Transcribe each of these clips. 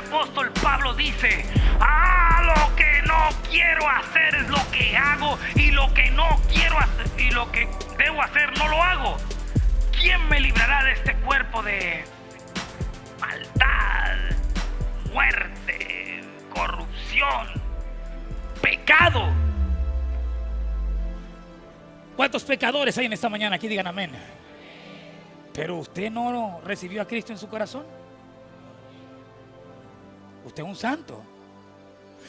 apóstol Pablo dice: lo que no quiero hacer es lo que hago, y lo que no quiero hacer y lo que debo hacer no lo hago. ¿Quién me librará de este cuerpo de maldad, muerte, corrupción, pecado? ¿Cuántos pecadores hay en esta mañana? Aquí digan amén. Pero usted no recibió a Cristo en su corazón. Usted es un santo.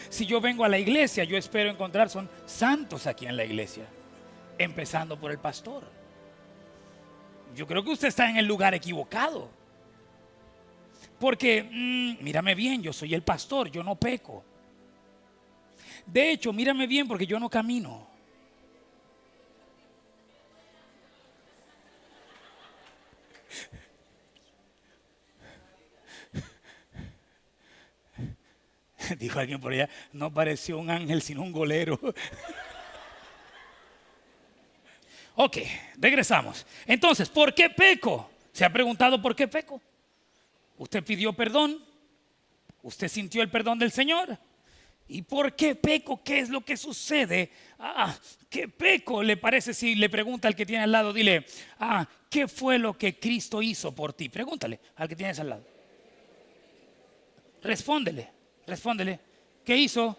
Si yo vengo a la iglesia, yo espero encontrar son santos aquí en la iglesia, empezando por el pastor. Yo creo que usted está en el lugar equivocado. Porque, mírame bien, yo soy el pastor, yo no peco. De hecho, mírame bien, porque yo no camino. Dijo alguien por allá: no pareció un ángel sino un golero. Ok, regresamos. Entonces, ¿por qué peco? ¿Se ha preguntado por qué peco? Usted pidió perdón, usted sintió el perdón del Señor. ¿Y por qué peco? ¿Qué es lo que sucede? ¿Qué peco le parece si le pregunta al que tiene al lado? Dile: ¿qué fue lo que Cristo hizo por ti? Pregúntale al que tienes al lado. Respóndele. ¿Qué hizo?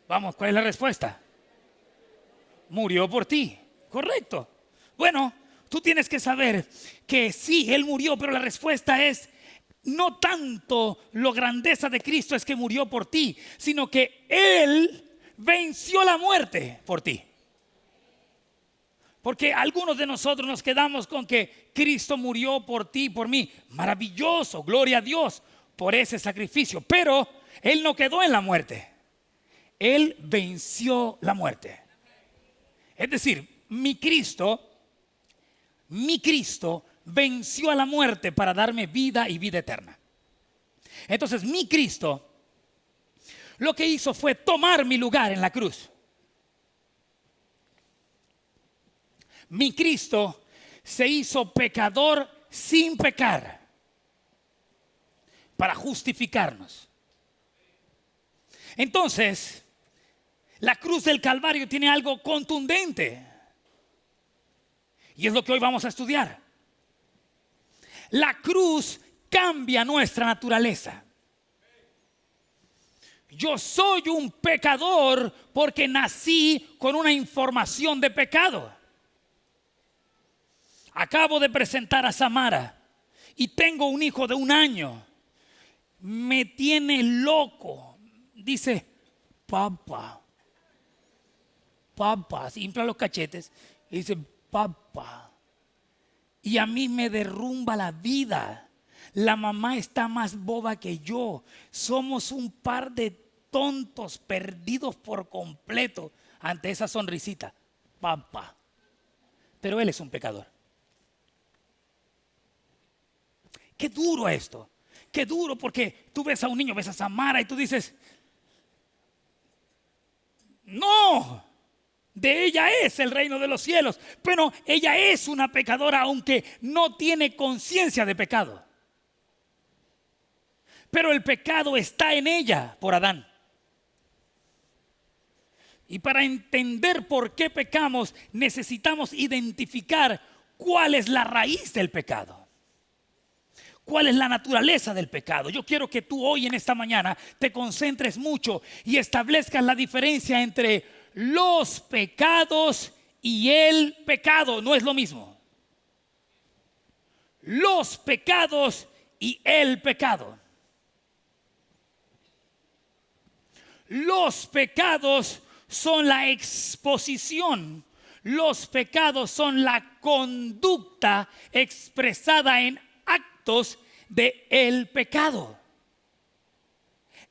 Vamos, ¿cuál es la respuesta? Murió por ti. Correcto. Bueno, tú tienes que saber que sí, Él murió, pero la respuesta es: no tanto la grandeza de Cristo es que murió por ti, sino que Él venció la muerte por ti. Porque algunos de nosotros nos quedamos con que Cristo murió por ti y por mí. Maravilloso, gloria a Dios por ese sacrificio. Pero Él no quedó en la muerte. Él venció la muerte. Es decir, mi Cristo venció a la muerte para darme vida y vida eterna. Entonces, mi Cristo lo que hizo fue tomar mi lugar en la cruz. Mi Cristo se hizo pecador sin pecar para justificarnos. Entonces, la cruz del Calvario tiene algo contundente, y es lo que hoy vamos a estudiar. La cruz cambia nuestra naturaleza. Yo soy un pecador porque nací con una información de pecado. Acabo de presentar a Samara y tengo un hijo de 1 año. Me tiene loco. Dice: papá, se infla los cachetes y dice: papá. Y a mí me derrumba la vida. La mamá está más boba que yo. Somos un par de tontos perdidos por completo ante esa sonrisita. Papá. Pero él es un pecador. Qué duro esto. Qué duro, porque tú ves a un niño, ves a Samara y tú dices: no, de ella es el reino de los cielos. Pero ella es una pecadora, aunque no tiene conciencia de pecado. Pero el pecado está en ella por Adán. Y para entender por qué pecamos, necesitamos identificar cuál es la raíz del pecado. ¿Cuál es la naturaleza del pecado? Yo quiero que tú hoy en esta mañana te concentres mucho y establezcas la diferencia entre los pecados y el pecado. No es lo mismo. Los pecados y el pecado. Los pecados son la exposición. Los pecados son la conducta expresada en actos de el pecado.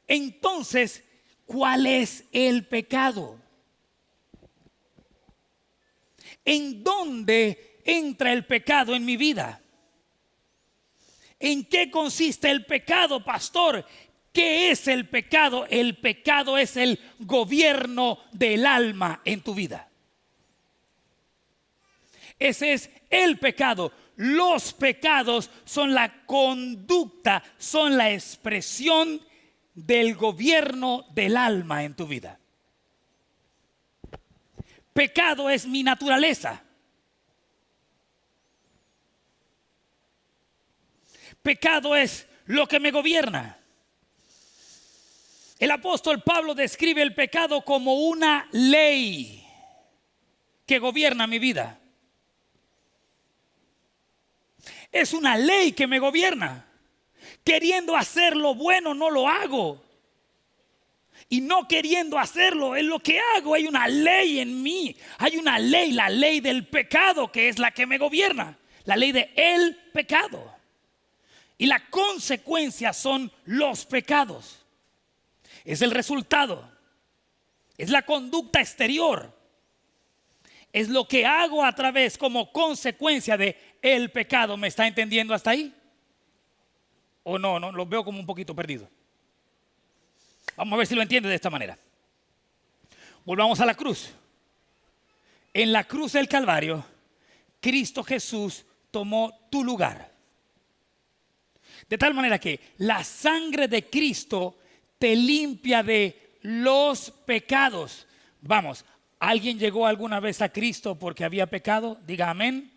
Entonces, ¿cuál es el pecado? ¿En dónde entra el pecado en mi vida? ¿En qué consiste el pecado, pastor? ¿Qué es el pecado? El pecado es el gobierno del alma en tu vida. Ese es el pecado. los pecados son la conducta, son la expresión del gobierno del alma en tu vida. Pecado es mi naturaleza. Pecado es lo que me gobierna. El apóstol Pablo describe el pecado como una ley que gobierna mi vida. Es una ley que me gobierna. Queriendo hacer lo bueno no lo hago. Y no queriendo hacerlo es lo que hago. Hay una ley en mí. Hay una ley, la ley del pecado, que es la que me gobierna. La ley de el pecado. Y la consecuencia son los pecados. Es el resultado. Es la conducta exterior. Es lo que hago a través como consecuencia de el pecado. ¿Me está entendiendo hasta ahí? ¿O no? Lo veo como un poquito perdido. Vamos a ver si lo entiende de esta manera. Volvamos a la cruz. En la cruz del Calvario, Cristo Jesús tomó tu lugar. De tal manera que la sangre de Cristo te limpia de los pecados. Vamos, ¿alguien llegó alguna vez a Cristo porque había pecado? Diga amén.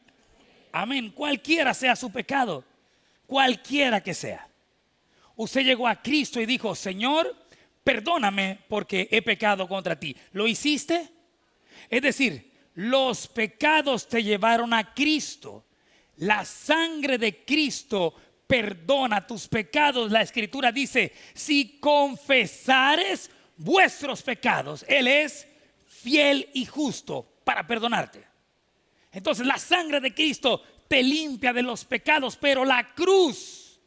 Amén. Cualquiera sea su pecado, cualquiera que sea. Usted llegó a Cristo y dijo: Señor, perdóname porque he pecado contra ti. ¿Lo hiciste? Es decir, los pecados te llevaron a Cristo. La sangre de Cristo perdona tus pecados. La Escritura dice: si confesares vuestros pecados, Él es fiel y justo para perdonarte. Entonces la sangre de Cristo te limpia de los pecados, pero la cruz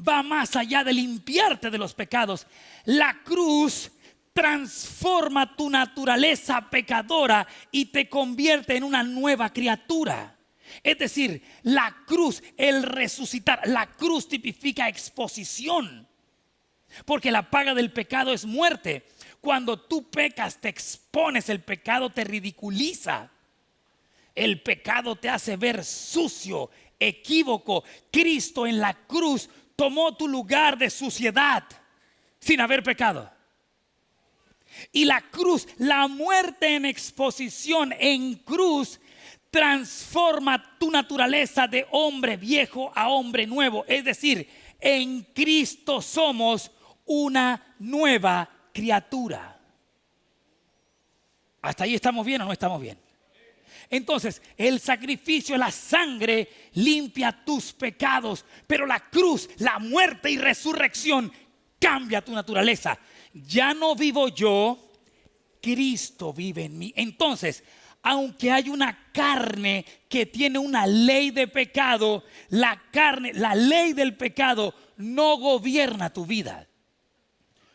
va más allá de limpiarte de los pecados. La cruz transforma tu naturaleza pecadora y te convierte en una nueva criatura. Es decir, la cruz, el resucitar, la cruz tipifica exposición, porque la paga del pecado es muerte. Cuando tú pecas, te expones, el pecado te ridiculiza, el pecado te hace ver sucio, equívoco. Cristo en la cruz tomó tu lugar de suciedad sin haber pecado. Y la cruz, la muerte en exposición en cruz, transforma tu naturaleza de hombre viejo a hombre nuevo. Es decir, en Cristo somos una nueva criatura. ¿Hasta ahí estamos bien o no estamos bien? Entonces, el sacrificio, la sangre limpia tus pecados, pero la cruz, la muerte y resurrección cambia tu naturaleza. Ya no vivo yo, Cristo vive en mí. Entonces, aunque hay una carne que tiene una ley de pecado, la carne, la ley del pecado no gobierna tu vida.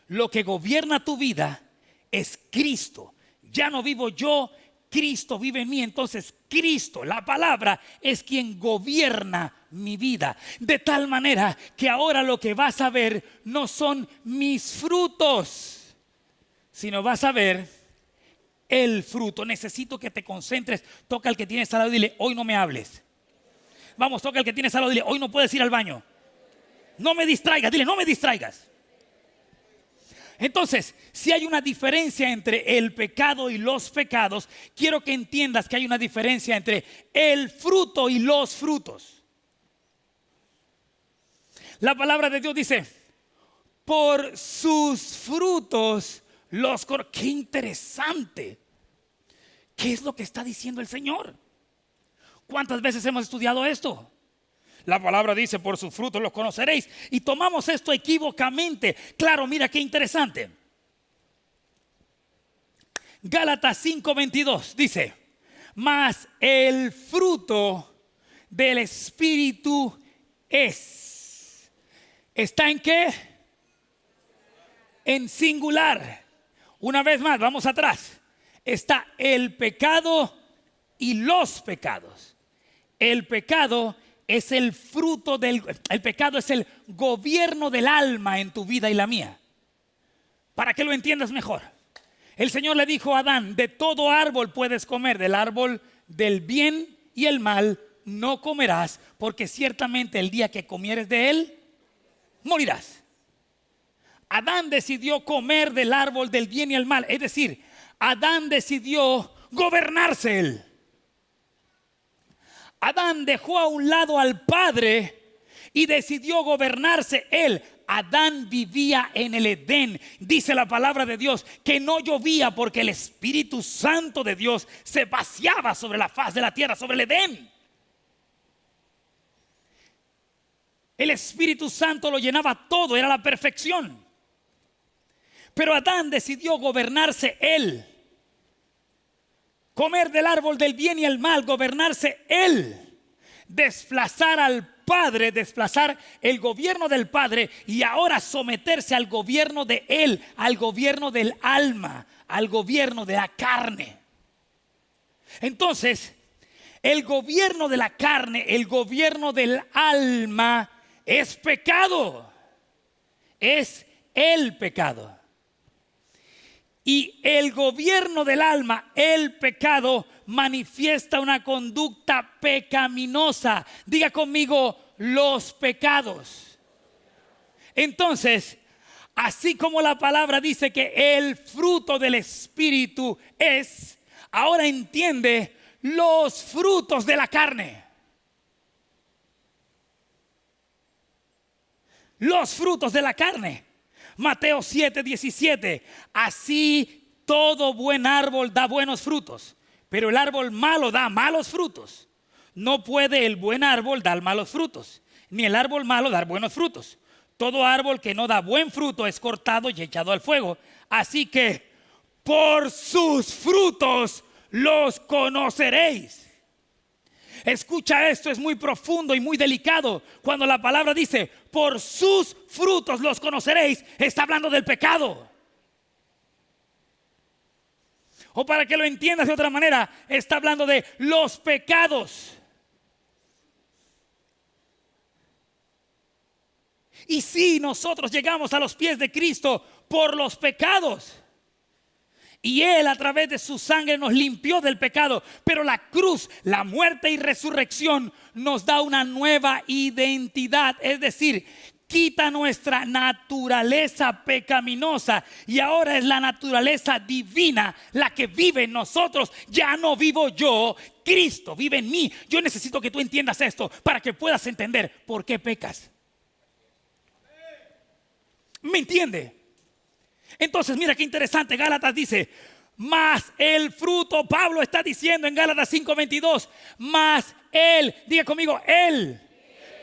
Lo que gobierna tu vida es Cristo. Ya no vivo yo, Cristo vive en mí. Entonces Cristo, la palabra, es quien gobierna mi vida. De tal manera que ahora lo que vas a ver no son mis frutos, sino vas a ver el fruto. Necesito que te concentres. Toca al que tienes al lado y dile: hoy no me hables. Vamos, toca al que tienes al lado y dile: hoy no puedes ir al baño. No me distraigas, dile: no me distraigas. Entonces, si hay una diferencia entre el pecado y los pecados, quiero que entiendas que hay una diferencia entre el fruto y los frutos. La palabra de Dios dice: por sus frutos los conocéis. Qué interesante. ¿Qué es lo que está diciendo el Señor? ¿Cuántas veces hemos estudiado esto? La palabra dice: por sus frutos los conoceréis. Y tomamos esto equívocamente. Claro, mira qué interesante. Gálatas 5:22 dice: mas el fruto del Espíritu es. ¿Está en qué? En singular. Una vez más, vamos atrás. Está el pecado y los pecados. El pecado es el fruto el pecado es el gobierno del alma en tu vida y la mía. Para que lo entiendas mejor, el Señor le dijo a Adán: de todo árbol puedes comer, del árbol del bien y el mal no comerás, porque ciertamente el día que comieres de él, morirás. Adán decidió comer del árbol del bien y el mal. Es decir, Adán decidió gobernarse él. Adán dejó a un lado al Padre y decidió gobernarse él. Adán vivía en el Edén. Dice la palabra de Dios que no llovía porque el Espíritu Santo de Dios se paseaba sobre la faz de la tierra, sobre el Edén. El Espíritu Santo lo llenaba todo, era la perfección. Pero Adán decidió gobernarse él. Comer del árbol del bien y el mal, gobernarse él. Desplazar al Padre, desplazar el gobierno del Padre y ahora someterse al gobierno de él, al gobierno del alma, al gobierno de la carne. Entonces, el gobierno de la carne, el gobierno del alma es pecado. Es el pecado. Y el gobierno del alma, el pecado, manifiesta una conducta pecaminosa. Diga conmigo, los pecados. Entonces, así como la palabra dice que el fruto del Espíritu es, ahora entiende los frutos de la carne. Los frutos de la carne. Mateo 7:17. Así todo buen árbol da buenos frutos, pero el árbol malo da malos frutos. No puede el buen árbol dar malos frutos, ni el árbol malo dar buenos frutos. Todo árbol que no da buen fruto es cortado y echado al fuego. Así que por sus frutos los conoceréis. Escucha esto, es muy profundo y muy delicado. Cuando la palabra dice por sus frutos los conoceréis, está hablando del pecado. O para que lo entiendas de otra manera, está hablando de los pecados. Y si nosotros llegamos a los pies de Cristo por los pecados, y Él a través de su sangre nos limpió del pecado, pero la cruz, la muerte y resurrección nos da una nueva identidad. Es decir, quita nuestra naturaleza pecaminosa y ahora es la naturaleza divina la que vive en nosotros. Ya no vivo yo, Cristo vive en mí. Yo necesito que tú entiendas esto para que puedas entender por qué pecas. ¿Me entiende? Entonces mira qué interesante, Gálatas dice, más el fruto, Pablo está diciendo en Gálatas 5:22, más él, diga conmigo, él,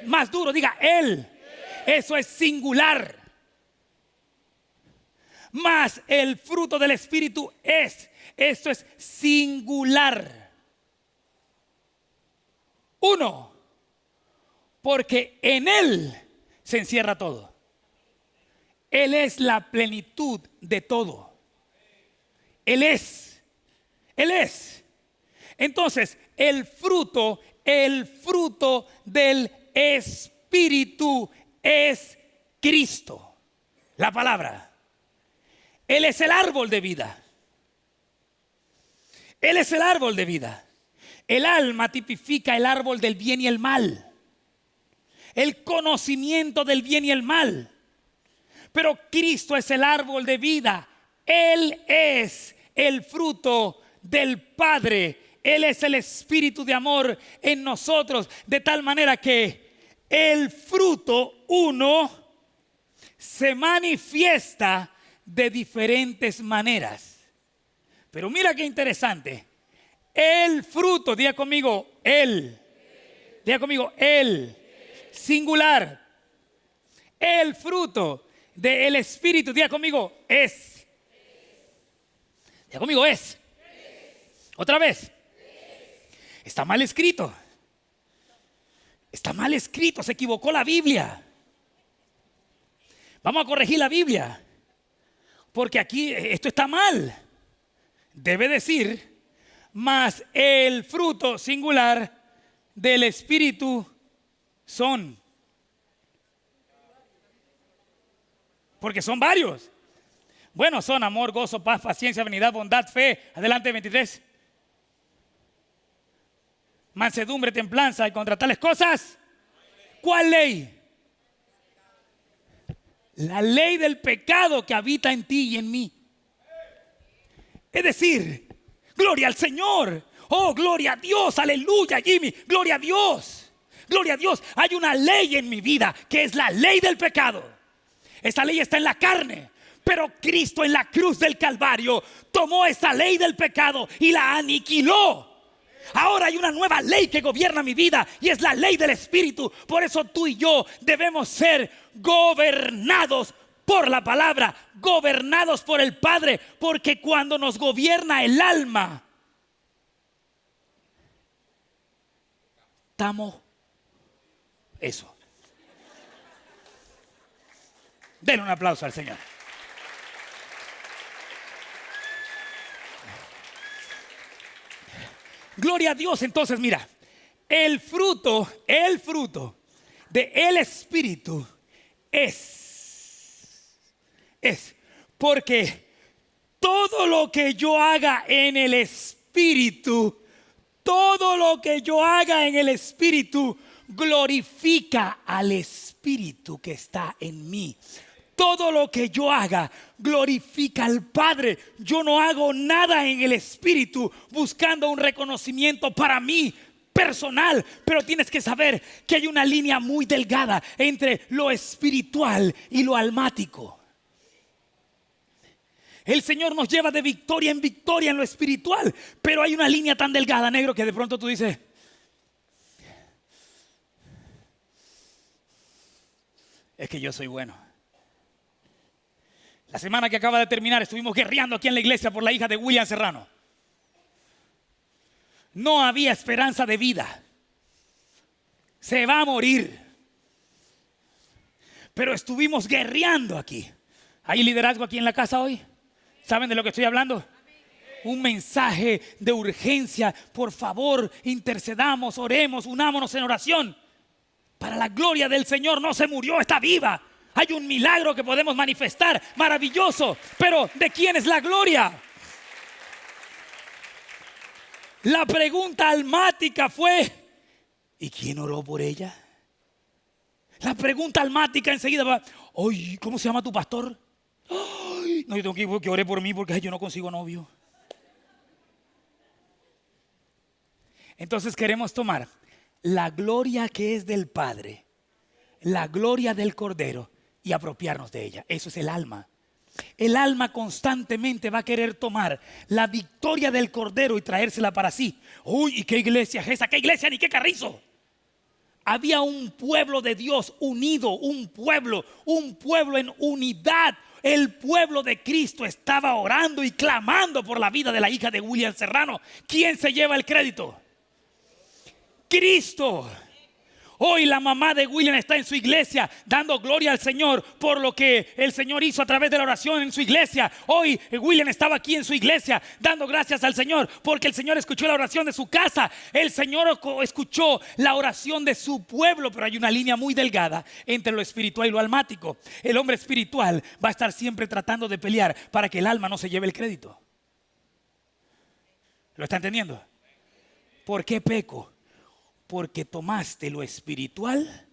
más duro, diga él, eso es singular, más el fruto del Espíritu es, esto es singular. Uno, porque en él se encierra todo. Él es la plenitud de todo. Él es. Él es. Entonces, el fruto del Espíritu es Cristo. La palabra. Él es el árbol de vida. Él es el árbol de vida. El alma tipifica el árbol del bien y el mal. El conocimiento del bien y el mal. Pero Cristo es el árbol de vida. Él es el fruto del Padre. Él es el espíritu de amor en nosotros. De tal manera que el fruto, uno, se manifiesta de diferentes maneras. Pero mira qué interesante. El fruto, diga conmigo, él. Diga conmigo, él. Singular. El fruto del Espíritu, diga conmigo, es. Diga conmigo, es. Otra vez. Está mal escrito. Está mal escrito, se equivocó la Biblia. Vamos a corregir la Biblia. Porque aquí esto está mal. Debe decir, mas el fruto singular del Espíritu son. Porque son varios. Bueno, son amor, gozo, paz, paciencia, benignidad, bondad, fe. Adelante, 23. mansedumbre, templanza, y contra tales cosas, ¿cuál ley? La ley del pecado que habita en ti y en mí. Es decir, gloria al Señor. Oh, gloria a Dios, aleluya, Jimmy, gloria a Dios. Gloria a Dios, hay una ley en mi vida que es la ley del pecado. Esa ley está en la carne, pero Cristo en la cruz del Calvario tomó esa ley del pecado y la aniquiló. Ahora hay una nueva ley que gobierna mi vida y es la ley del Espíritu. Por eso tú y yo debemos ser gobernados por la palabra, gobernados por el Padre, porque cuando nos gobierna el alma, estamos eso. Denle un aplauso al Señor. Gloria a Dios. Entonces mira, el fruto del Espíritu es porque todo lo que yo haga en el Espíritu, todo lo que yo haga en el Espíritu glorifica al Espíritu que está en mí. Todo lo que yo haga glorifica al Padre. Yo no hago nada en el Espíritu buscando un reconocimiento para mí personal, pero tienes que saber que hay una línea muy delgada entre lo espiritual y lo almático. El Señor nos lleva de victoria en lo espiritual, pero hay una línea tan delgada, negro, que de pronto tú dices: es que yo soy bueno. La semana que acaba de terminar estuvimos guerreando aquí en la iglesia por la hija de William Serrano. No había esperanza de vida. Se va a morir. Pero estuvimos guerreando aquí. ¿Hay liderazgo aquí en la casa hoy? ¿Saben de lo que estoy hablando? Un mensaje de urgencia. Por favor, intercedamos, oremos, unámonos en oración. Para la gloria del Señor. No se murió, está viva. Hay un milagro que podemos manifestar, maravilloso. Pero ¿de quién es la gloria? La pregunta almática fue: ¿y quién oró por ella? La pregunta almática enseguida va: oye, ¿cómo se llama tu pastor? Ay, no, yo tengo que ore por mí porque yo no consigo novio. Entonces queremos tomar la gloria que es del Padre, la gloria del Cordero, y apropiarnos de ella. Eso es el alma. El alma constantemente va a querer tomar la victoria del Cordero y traérsela para sí. Uy, ¿y qué iglesia es esa? ¿Qué iglesia ni qué carrizo? Había un pueblo de Dios unido, un pueblo en unidad. El pueblo de Cristo estaba orando y clamando por la vida de la hija de William Serrano. ¿Quién se lleva el crédito? Cristo. Hoy la mamá de William está en su iglesia dando gloria al Señor por lo que el Señor hizo a través de la oración en su iglesia. Hoy William estaba aquí en su iglesia dando gracias al Señor porque el Señor escuchó la oración de su casa. El Señor escuchó la oración de su pueblo, pero hay una línea muy delgada entre lo espiritual y lo almático. El hombre espiritual va a estar siempre tratando de pelear para que el alma no se lleve el crédito. ¿Lo está entendiendo? ¿Por qué peco? Porque tomaste lo espiritual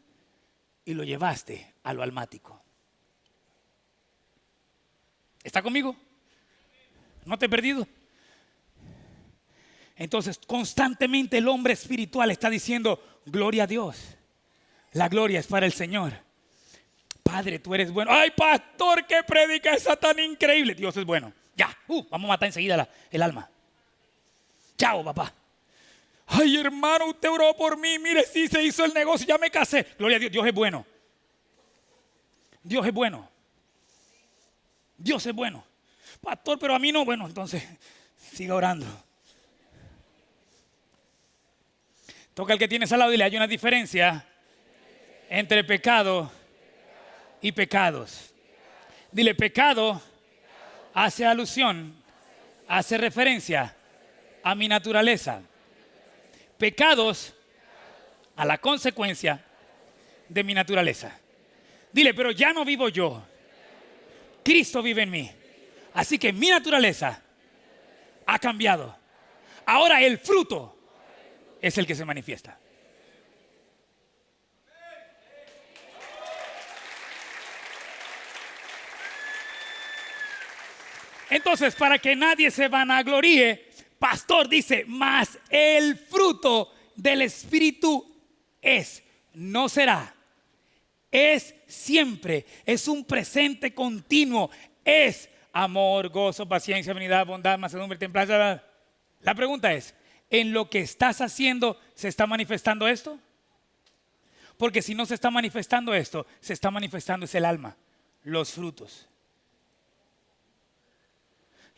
y lo llevaste a lo almático. ¿Está conmigo? ¿No te he perdido? Entonces constantemente el hombre espiritual está diciendo: gloria a Dios. La gloria es para el Señor. Padre, tú eres bueno. Ay, pastor, qué predica esa tan increíble. Dios es bueno. Ya, vamos a matar enseguida el alma. Chao, papá. Ay, hermano, usted oró por mí. Mire, sí se hizo el negocio, ya me casé. Gloria a Dios, Dios es bueno. Dios es bueno. Dios es bueno. Pastor, pero a mí no. Bueno, entonces siga orando. Toca al que tienes al lado y dile: hay una diferencia entre pecado y pecados. Dile: pecado hace alusión, hace referencia a mi naturaleza. Pecados a la consecuencia de mi naturaleza. Dile: pero ya no vivo yo, Cristo vive en mí. Así que mi naturaleza ha cambiado. Ahora el fruto es el que se manifiesta. Entonces, para que nadie se vanagloríe, pastor dice, mas el fruto del Espíritu es, no será, es siempre, es un presente continuo, es amor, gozo, paciencia, benignidad, bondad, mansedumbre, templanza. La pregunta es, ¿en lo que estás haciendo se está manifestando esto? Porque si no se está manifestando esto, se está manifestando es el alma, los frutos.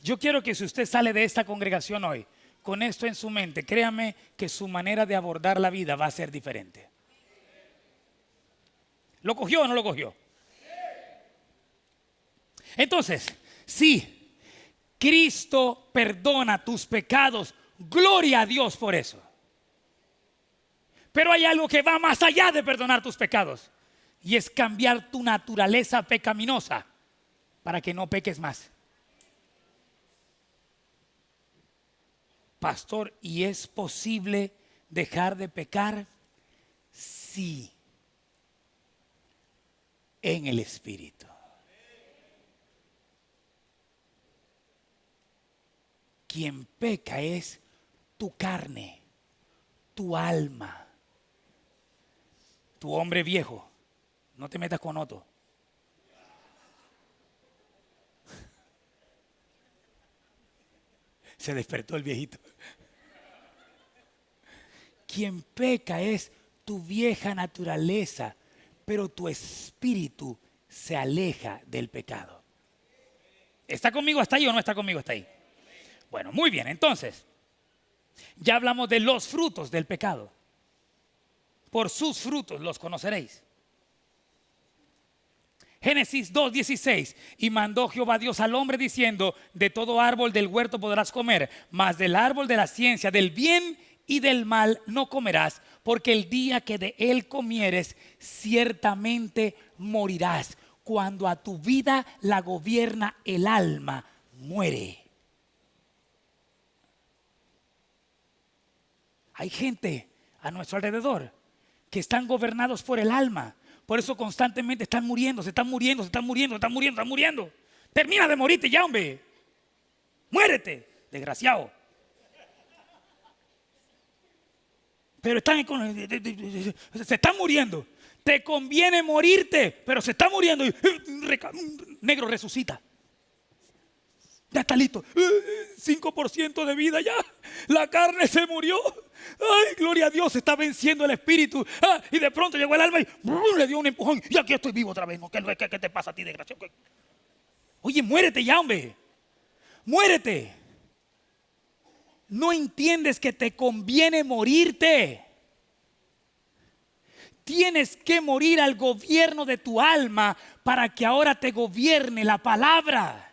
Yo quiero que si usted sale de esta congregación hoy con esto en su mente, créame que su manera de abordar la vida va a ser diferente. ¿Lo cogió o no lo cogió? Entonces, si Cristo perdona tus pecados, gloria a Dios por eso. Pero hay algo que va más allá de perdonar tus pecados, y es cambiar tu naturaleza pecaminosa para que no peques más. Pastor, ¿y es posible dejar de pecar? Sí, en el Espíritu. Quien peca es tu carne, tu alma, tu hombre viejo. No te metas con otro. Se despertó el viejito. Quien peca es tu vieja naturaleza, pero tu espíritu se aleja del pecado. ¿Está conmigo hasta ahí o no está conmigo hasta ahí? Bueno, muy bien, entonces, ya hablamos de los frutos del pecado. Por sus frutos los conoceréis. Génesis 2:16, y mandó Jehová Dios al hombre diciendo, de todo árbol del huerto podrás comer, mas del árbol de la ciencia, del bien y del mal no comerás, porque el día que de él comieres, ciertamente morirás. Cuando a tu vida la gobierna el alma, muere. Hay gente a nuestro alrededor que están gobernados por el alma. Por eso constantemente están muriendo, se están muriendo, se están muriendo, se están muriendo, se están muriendo. Termina de morirte ya, hombre. Muérete, desgraciado. Pero se están muriendo. Te conviene morirte, pero se está muriendo. Negro, resucita. Ya está listo. 5% de vida ya. La carne se murió. Ay, gloria a Dios, se está venciendo el espíritu. Y de pronto llegó el alma y le dio un empujón. Y aquí estoy vivo otra vez. ¿No? ¿Qué te pasa a ti, desgraciado? Oye, muérete ya, hombre. Muérete. No entiendes que te conviene morirte. Tienes que morir al gobierno de tu alma para que ahora te gobierne la palabra.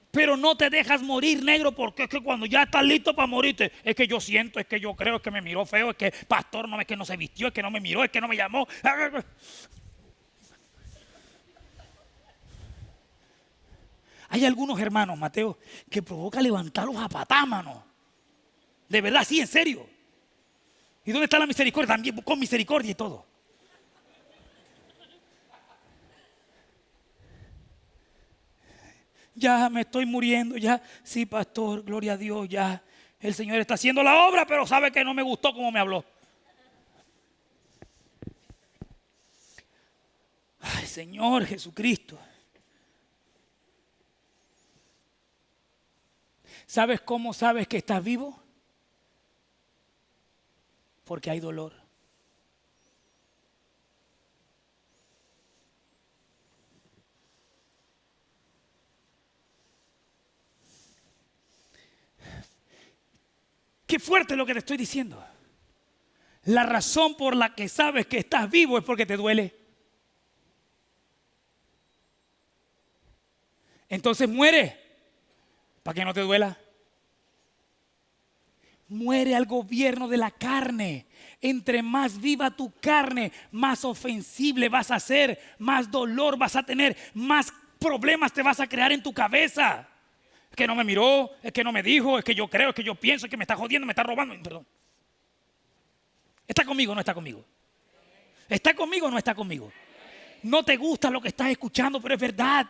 Pero no te dejas morir, negro, porque es que cuando ya estás listo para morirte, es que yo siento, es que yo creo, es que me miró feo, es que pastor no, es que no se vistió, es que no me miró, es que no me llamó. Hay algunos hermanos, Mateo, que provoca levantarlos a patá, mano. De verdad, sí, en serio. ¿Y dónde está la misericordia? También con misericordia y todo. Ya me estoy muriendo, ya. Sí, pastor, gloria a Dios, ya. El Señor está haciendo la obra, pero sabe que no me gustó como me habló. Ay, Señor Jesucristo. ¿Sabes cómo sabes que estás vivo? Porque hay dolor. Qué fuerte lo que te estoy diciendo. La razón por la que sabes que estás vivo es porque te duele. Entonces muere para que no te duela. Muere al gobierno de la carne. Entre más viva tu carne, más ofensible vas a ser, más dolor vas a tener, más problemas te vas a crear en tu cabeza. Es que no me miró, es que no me dijo, es que yo creo, es que yo pienso, es que me está jodiendo, me está robando. Perdón. ¿Está conmigo o no está conmigo? ¿Está conmigo o no está conmigo? No te gusta lo que estás escuchando, pero es verdad.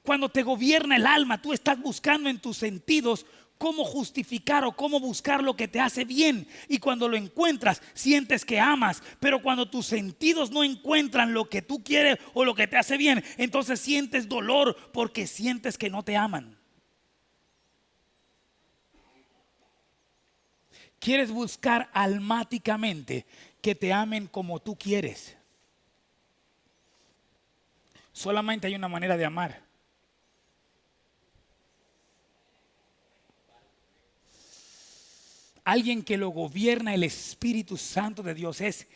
Cuando te gobierna el alma, tú estás buscando en tus sentidos cómo justificar o cómo buscar lo que te hace bien. Y cuando lo encuentras, sientes que amas. Pero cuando tus sentidos no encuentran lo que tú quieres o lo que te hace bien, entonces sientes dolor porque sientes que no te aman. Quieres buscar almáticamente que te amen como tú quieres. Solamente hay una manera de amar. Alguien que lo gobierna el Espíritu Santo de Dios es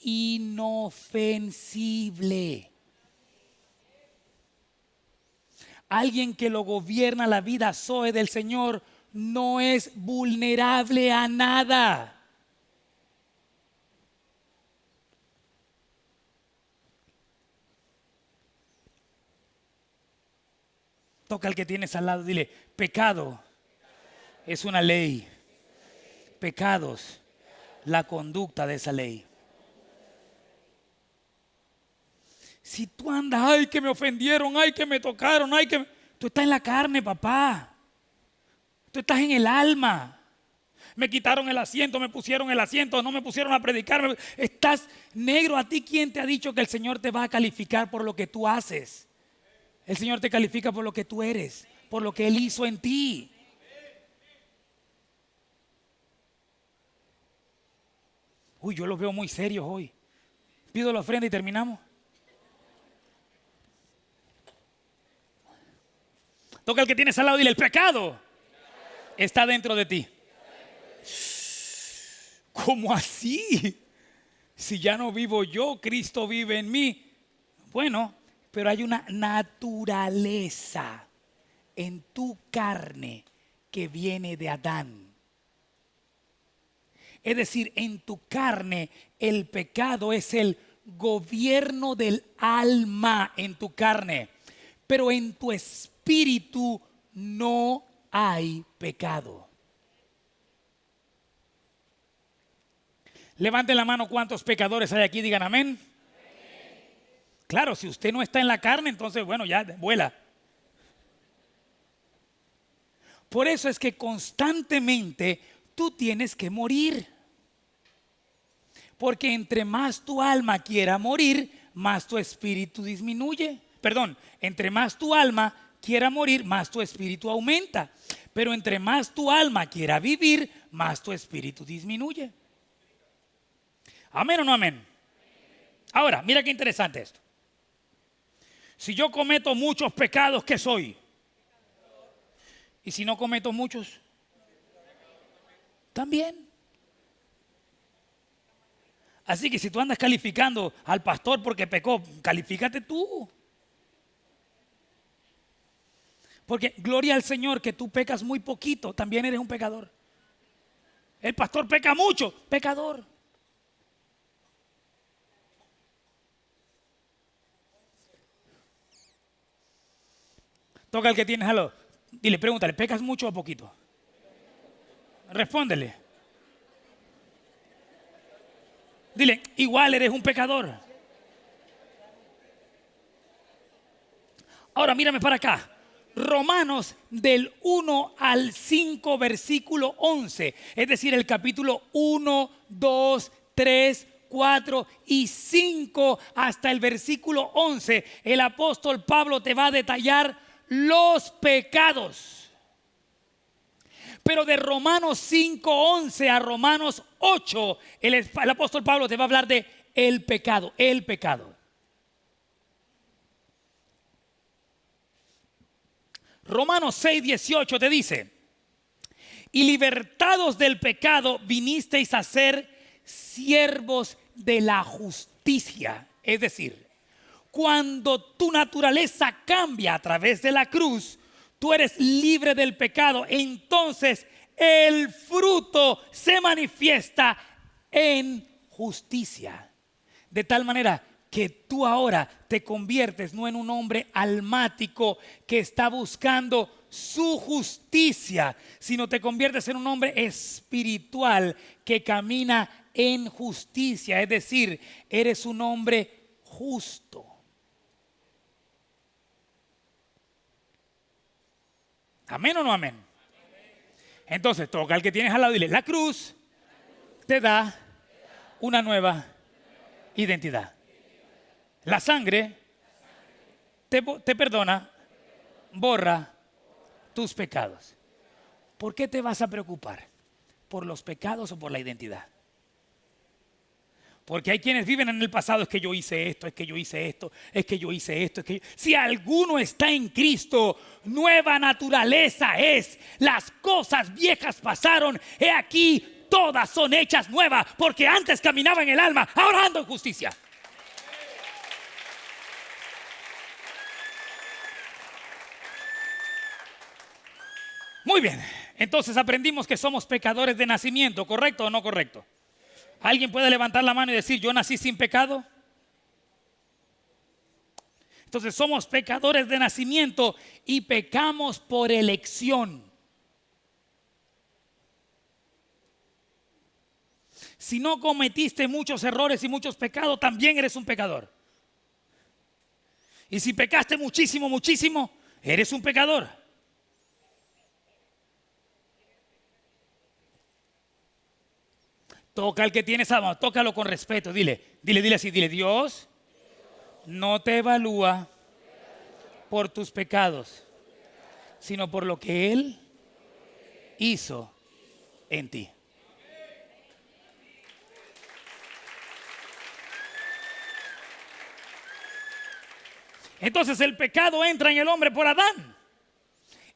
inofensible. Alguien que lo gobierna la vida Zoe del Señor no es vulnerable a nada. Toca al que tienes al lado, dile: pecado es una ley. Pecados, la conducta de esa ley. Si tú andas, ay, que me ofendieron, ay, que me tocaron, ay, que tú estás en la carne, papá. Tú estás en el alma. Me quitaron el asiento, me pusieron el asiento, no me pusieron a predicar. Estás negro. ¿A ti quién te ha dicho que el Señor te va a calificar por lo que tú haces? El Señor te califica por lo que tú eres, por lo que Él hizo en ti. Uy, yo los veo muy serios hoy. Pido la ofrenda y terminamos. Toca al que tienes al lado y dile: el pecado está dentro de ti. ¿Cómo así? Si ya no vivo yo, Cristo vive en mí. Bueno, pero hay una naturaleza en tu carne que viene de Adán. Es decir, en tu carne el pecado es el gobierno del alma en tu carne, pero en tu espíritu no hay pecado. Levanten la mano cuántos pecadores hay aquí, digan amén. Claro, si usted no está en la carne, entonces bueno, ya vuela. Por eso es que constantemente tú tienes que morir. Porque entre más tu alma quiera morir, más tu espíritu disminuye. Perdón, entre más tu alma quiera morir, más tu espíritu aumenta. Pero entre más tu alma quiera vivir, más tu espíritu disminuye. ¿Amén o no amén? Ahora, mira qué interesante esto. Si yo cometo muchos pecados, ¿qué soy? Y si no cometo muchos, también. Así que si tú andas calificando al pastor porque pecó, califícate tú. Porque gloria al Señor que tú pecas muy poquito, también eres un pecador. El pastor peca mucho, pecador. Toca al que tienes al lado. Dile, pregúntale, ¿pecas mucho o poquito? Respóndele. Dile, igual eres un pecador. Ahora mírame para acá. Romanos del 1 al 5, versículo 11. Es decir, el capítulo 1, 2, 3, 4 y 5 hasta el versículo 11. El apóstol Pablo te va a detallar los pecados. Pero de Romanos 5:11 a Romanos 8, el apóstol Pablo te va a hablar de el pecado, el pecado. Romanos 6:18 te dice: y libertados del pecado vinisteis a ser siervos de la justicia. Es decir, cuando tu naturaleza cambia a través de la cruz, tú eres libre del pecado. Entonces el fruto se manifiesta en justicia. De tal manera que tú ahora te conviertes no en un hombre almático que está buscando su justicia, sino te conviertes en un hombre espiritual que camina en justicia. Es decir, eres un hombre justo. ¿Amén o no amén? Entonces toca al que tienes al lado y dile: la cruz te da una nueva identidad. La sangre te perdona, borra tus pecados. ¿Por qué te vas a preocupar? ¿Por los pecados o por la identidad? Porque hay quienes viven en el pasado: es que yo hice esto, es que yo hice esto, es que yo hice esto, es que Si alguno está en Cristo, nueva naturaleza es. Las cosas viejas pasaron, he aquí, todas son hechas nuevas. Porque antes caminaba en el alma, ahora ando en justicia. Muy bien, entonces aprendimos que somos pecadores de nacimiento, ¿correcto o no correcto? ¿Alguien puede levantar la mano y decir: yo nací sin pecado? Entonces somos pecadores de nacimiento y pecamos por elección. Si no cometiste muchos errores y muchos pecados, también eres un pecador. Y si pecaste muchísimo, muchísimo, eres un pecador. Toca al que tienes a mano, tócalo con respeto. Dile así: Dios no te evalúa por tus pecados, sino por lo que Él hizo en ti. Entonces el pecado entra en el hombre por Adán.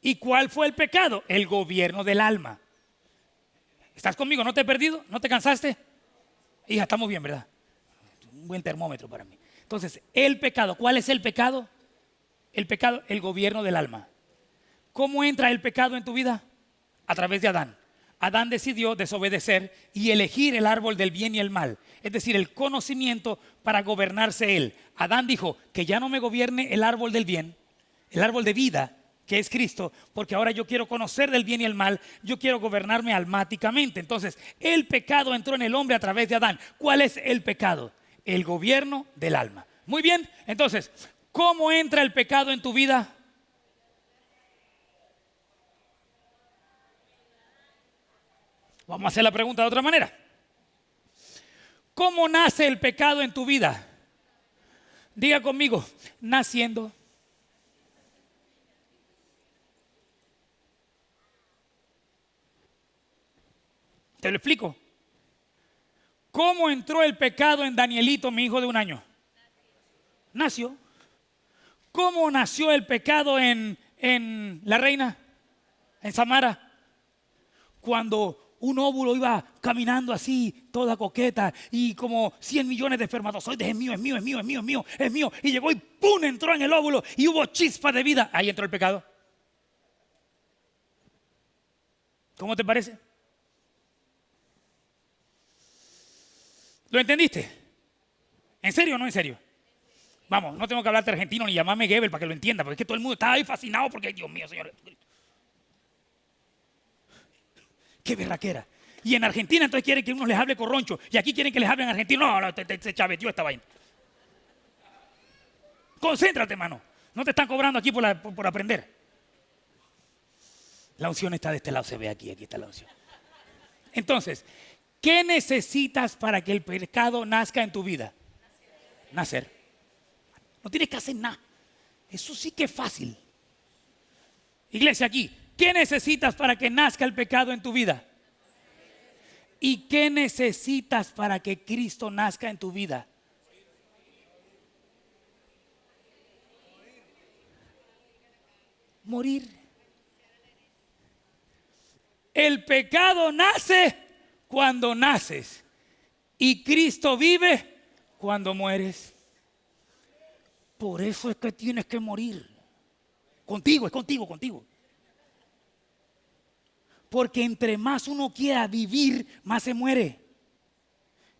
¿Y cuál fue el pecado? El gobierno del alma. ¿Estás conmigo? ¿No te he perdido? ¿No te cansaste? Hija, estamos bien, ¿verdad? Un buen termómetro para mí. Entonces, el pecado, ¿cuál es el pecado? El pecado, el gobierno del alma. ¿Cómo entra el pecado en tu vida? A través de Adán. Adán decidió desobedecer y elegir el árbol del bien y el mal, es decir, el conocimiento para gobernarse él. Adán dijo: que ya no me gobierne el árbol del bien, el árbol de vida, que es Cristo, porque ahora yo quiero conocer del bien y el mal, yo quiero gobernarme almáticamente. Entonces, el pecado entró en el hombre a través de Adán. ¿Cuál es el pecado? El gobierno del alma. Muy bien, entonces, ¿cómo entra el pecado en tu vida? Vamos a hacer la pregunta de otra manera. ¿Cómo nace el pecado en tu vida? Diga conmigo: naciendo. Te lo explico. ¿Cómo entró el pecado en Danielito, mi hijo de 1 año? Nació. ¿Cómo nació el pecado en la reina? En Samara. Cuando un óvulo iba caminando así, toda coqueta, y como 100 millones de espermatozoides: es mío, es mío, es mío, es mío, es mío, es mío. Y llegó y ¡pum! Entró en el óvulo y hubo chispa de vida. Ahí entró el pecado. ¿Cómo te parece? ¿Lo entendiste? ¿En serio o no en serio? Vamos, no tengo que hablarte argentino ni llamarme Goebbels para que lo entienda, porque es que todo el mundo está ahí fascinado porque, Dios mío, Señor. Qué berraquera. Y en Argentina entonces quieren que uno les hable corroncho, y aquí quieren que les hablen argentino. No, se chaveteó esta vaina. Concéntrate, hermano. No te están cobrando aquí por aprender. La unción está de este lado, se ve aquí está la unción. Entonces, ¿qué necesitas para que el pecado nazca en tu vida? Nacer. No tienes que hacer nada. Eso sí que es fácil. Iglesia, aquí, ¿qué necesitas para que nazca el pecado en tu vida? ¿Y qué necesitas para que Cristo nazca en tu vida? Morir. El pecado nace cuando naces y Cristo vive cuando mueres. Por eso es que tienes que morir. Contigo, es contigo. Porque entre más uno quiera vivir, más se muere.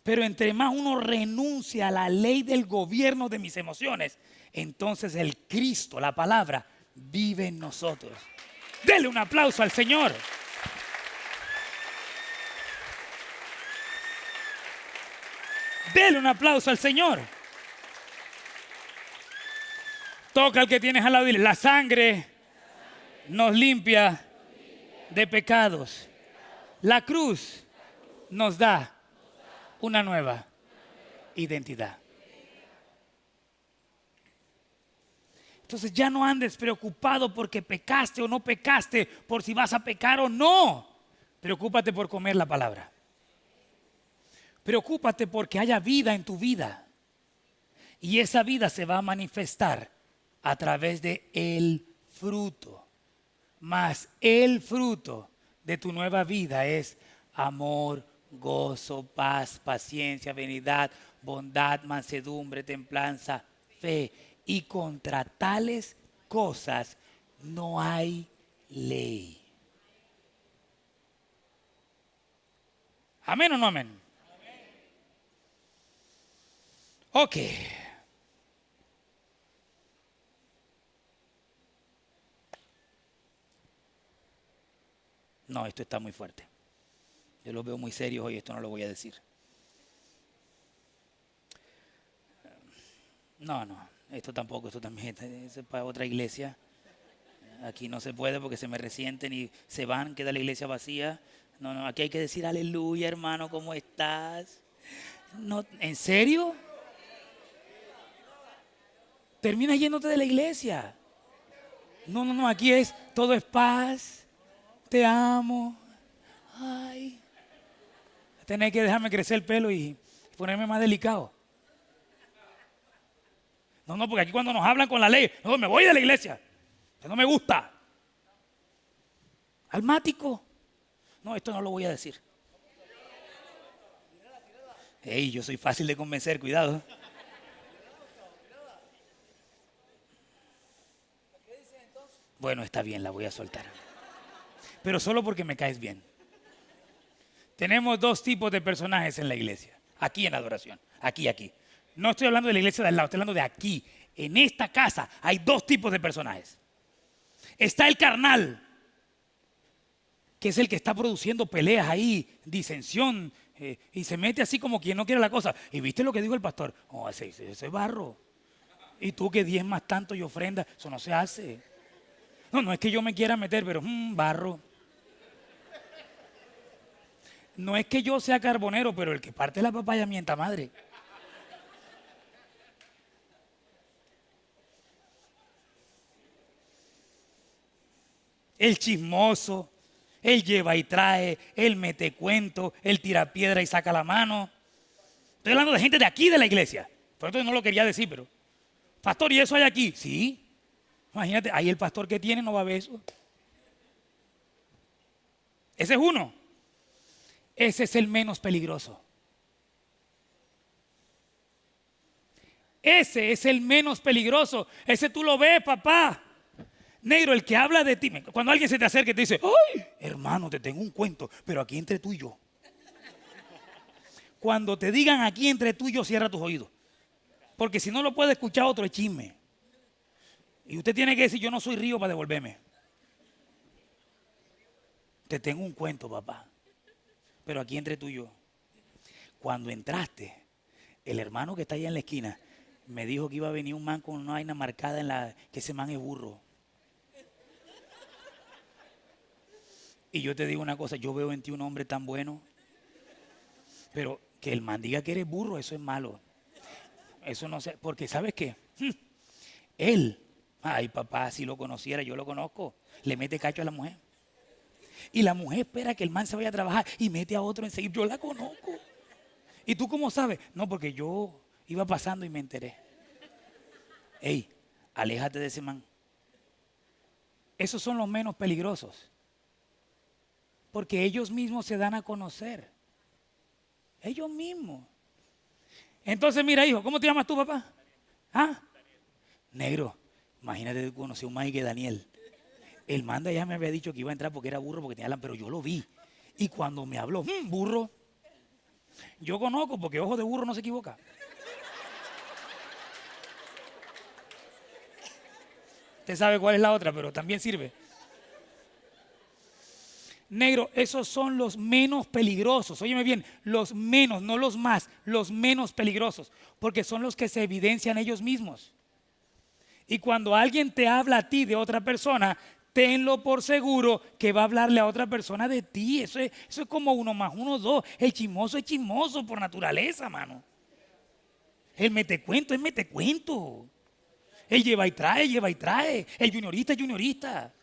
Pero entre más uno renuncia a la ley del gobierno de mis emociones, entonces el Cristo, la palabra, vive en nosotros. Dele un aplauso al Señor. Dele un aplauso al Señor. Toca al que tienes al lado y dile: la sangre nos limpia de pecados. La cruz nos da una nueva identidad. Entonces ya no andes preocupado porque pecaste o no pecaste, por si vas a pecar o no. Preocúpate por comer la palabra. Preocúpate porque haya vida en tu vida. Y esa vida se va a manifestar a través de el fruto. Mas el fruto de tu nueva vida es amor, gozo, paz, paciencia, benignidad, bondad, mansedumbre, templanza, fe. Y contra tales cosas no hay ley. ¿Amén o no amén? Ok. No, esto está muy fuerte. Yo lo veo muy serio hoy, esto no lo voy a decir. No, esto tampoco, esto también es para otra iglesia. Aquí no se puede porque se me resienten y se van, queda la iglesia vacía. No, aquí hay que decir aleluya, hermano, ¿cómo estás? No, ¿en serio? Termina yéndote de la iglesia. No, aquí es, todo es paz, te amo, ay. Tenés que dejarme crecer el pelo y ponerme más delicado. No, porque aquí cuando nos hablan con la ley, no, me voy de la iglesia, que no me gusta. Almático. No, esto no lo voy a decir. Ey, yo soy fácil de convencer, cuidado. Bueno, está bien, la voy a soltar. Pero solo porque me caes bien. Tenemos dos tipos de personajes en la iglesia. Aquí en adoración. Aquí. No estoy hablando de la iglesia de al lado, estoy hablando de aquí. En esta casa hay dos tipos de personajes. Está el carnal, que es el que está produciendo peleas ahí, disensión, y se mete así como quien no quiere la cosa. ¿Y viste lo que dijo el pastor? Oh, ese es barro. Y tú que diezmas tanto y ofrendas, eso no se hace. No es que yo me quiera meter, pero barro. No es que yo sea carbonero, pero el que parte la papaya mienta madre. El chismoso, él lleva y trae, él mete cuento, él tira piedra y saca la mano. Estoy hablando de gente de aquí de la iglesia. Por eso no lo quería decir, pero pastor, ¿y eso hay aquí? Sí. Imagínate, ahí el pastor que tiene no va a ver eso. Ese es uno. Ese es el menos peligroso. Ese es el menos peligroso. Ese tú lo ves, papá. Negro, el que habla de ti. Cuando alguien se te acerca y te dice: ¡ay, hermano, te tengo un cuento, pero aquí entre tú y yo! Cuando te digan aquí entre tú y yo, cierra tus oídos. Porque si no lo puede escuchar otro, es chisme. Y usted tiene que decir: yo no soy río para devolverme. Te tengo un cuento, papá, pero aquí entre tú y yo. Cuando entraste, el hermano que está allá en la esquina me dijo que iba a venir un man con una vaina marcada en la, que ese man es burro. Y yo te digo una cosa, yo veo en ti un hombre tan bueno, pero que el man diga que eres burro, eso es malo. Eso no sé, porque ¿sabes qué? Él, ay papá, si lo conociera, yo lo conozco, le mete cacho a la mujer. Y la mujer espera que el man se vaya a trabajar y mete a otro enseguida. Yo la conozco. ¿Y tú cómo sabes? No, porque yo iba pasando y me enteré. Ey, aléjate de ese man. Esos son los menos peligrosos. Porque ellos mismos se dan a conocer. Ellos mismos. Entonces, mira, hijo, ¿cómo te llamas tú, papá? ¿Ah? Negro. Imagínate que conocí a un man que Daniel. El manda ya me había dicho que iba a entrar porque era burro, porque tenía pero yo lo vi. Y cuando me habló, burro. Yo conozco porque ojo de burro no se equivoca. Usted sabe cuál es la otra, pero también sirve. Negro, esos son los menos peligrosos. Óyeme bien, los menos, no los más, los menos peligrosos, porque son los que se evidencian ellos mismos. Y cuando alguien te habla a ti de otra persona, tenlo por seguro que va a hablarle a otra persona de ti. Eso es como 1 más 1, 2. El chismoso es chismoso por naturaleza, mano. El metecuento es metecuento. El lleva y trae, lleva y trae. El juniorista es juniorista.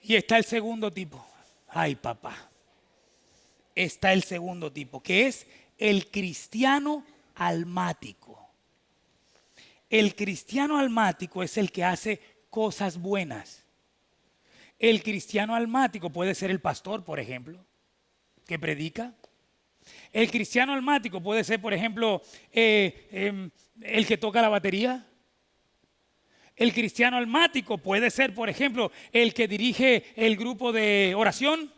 Y está el segundo tipo. Ay, papá. Está el segundo tipo, que es el cristiano almático. El cristiano almático es el que hace cosas buenas. El cristiano almático puede ser el pastor, por ejemplo, que predica. El cristiano almático puede ser, por ejemplo, el que toca la batería. El cristiano almático puede ser, por ejemplo, el que dirige el grupo de oración.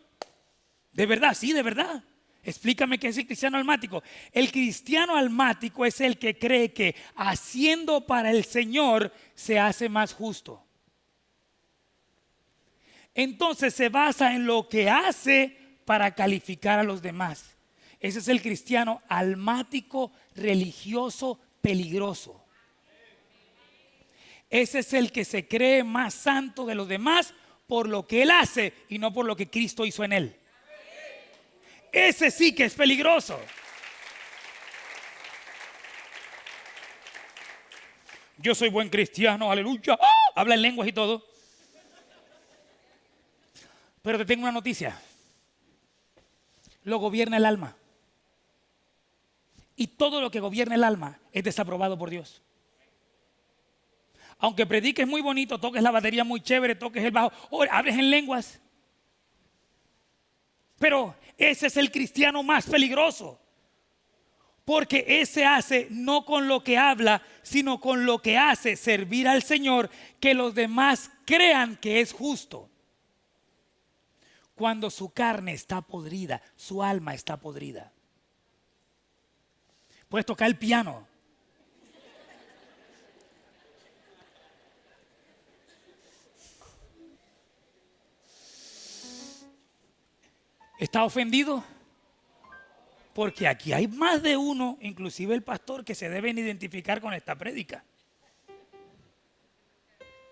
De verdad, sí, de verdad. Explícame qué es el cristiano almático. El cristiano almático es el que cree que haciendo para el Señor se hace más justo. Entonces se basa en lo que hace para calificar a los demás. Ese es el cristiano almático, religioso, peligroso. Ese es el que se cree más santo de los demás por lo que él hace y no por lo que Cristo hizo en él. Ese sí que es peligroso. Yo soy buen cristiano, aleluya. ¡Ah! Habla en lenguas y todo. Pero te tengo una noticia. Lo gobierna el alma. Y todo lo que gobierna el alma es desaprobado por Dios. Aunque prediques muy bonito, toques la batería muy chévere, toques el bajo, hables en lenguas. Pero ese es el cristiano más peligroso. Porque ese hace no con lo que habla, sino con lo que hace servir al Señor, que los demás crean que es justo. Cuando su carne está podrida, su alma está podrida. Puedes tocar el piano. ¿Está ofendido? Porque aquí hay más de uno, inclusive el pastor, que se deben identificar con esta prédica.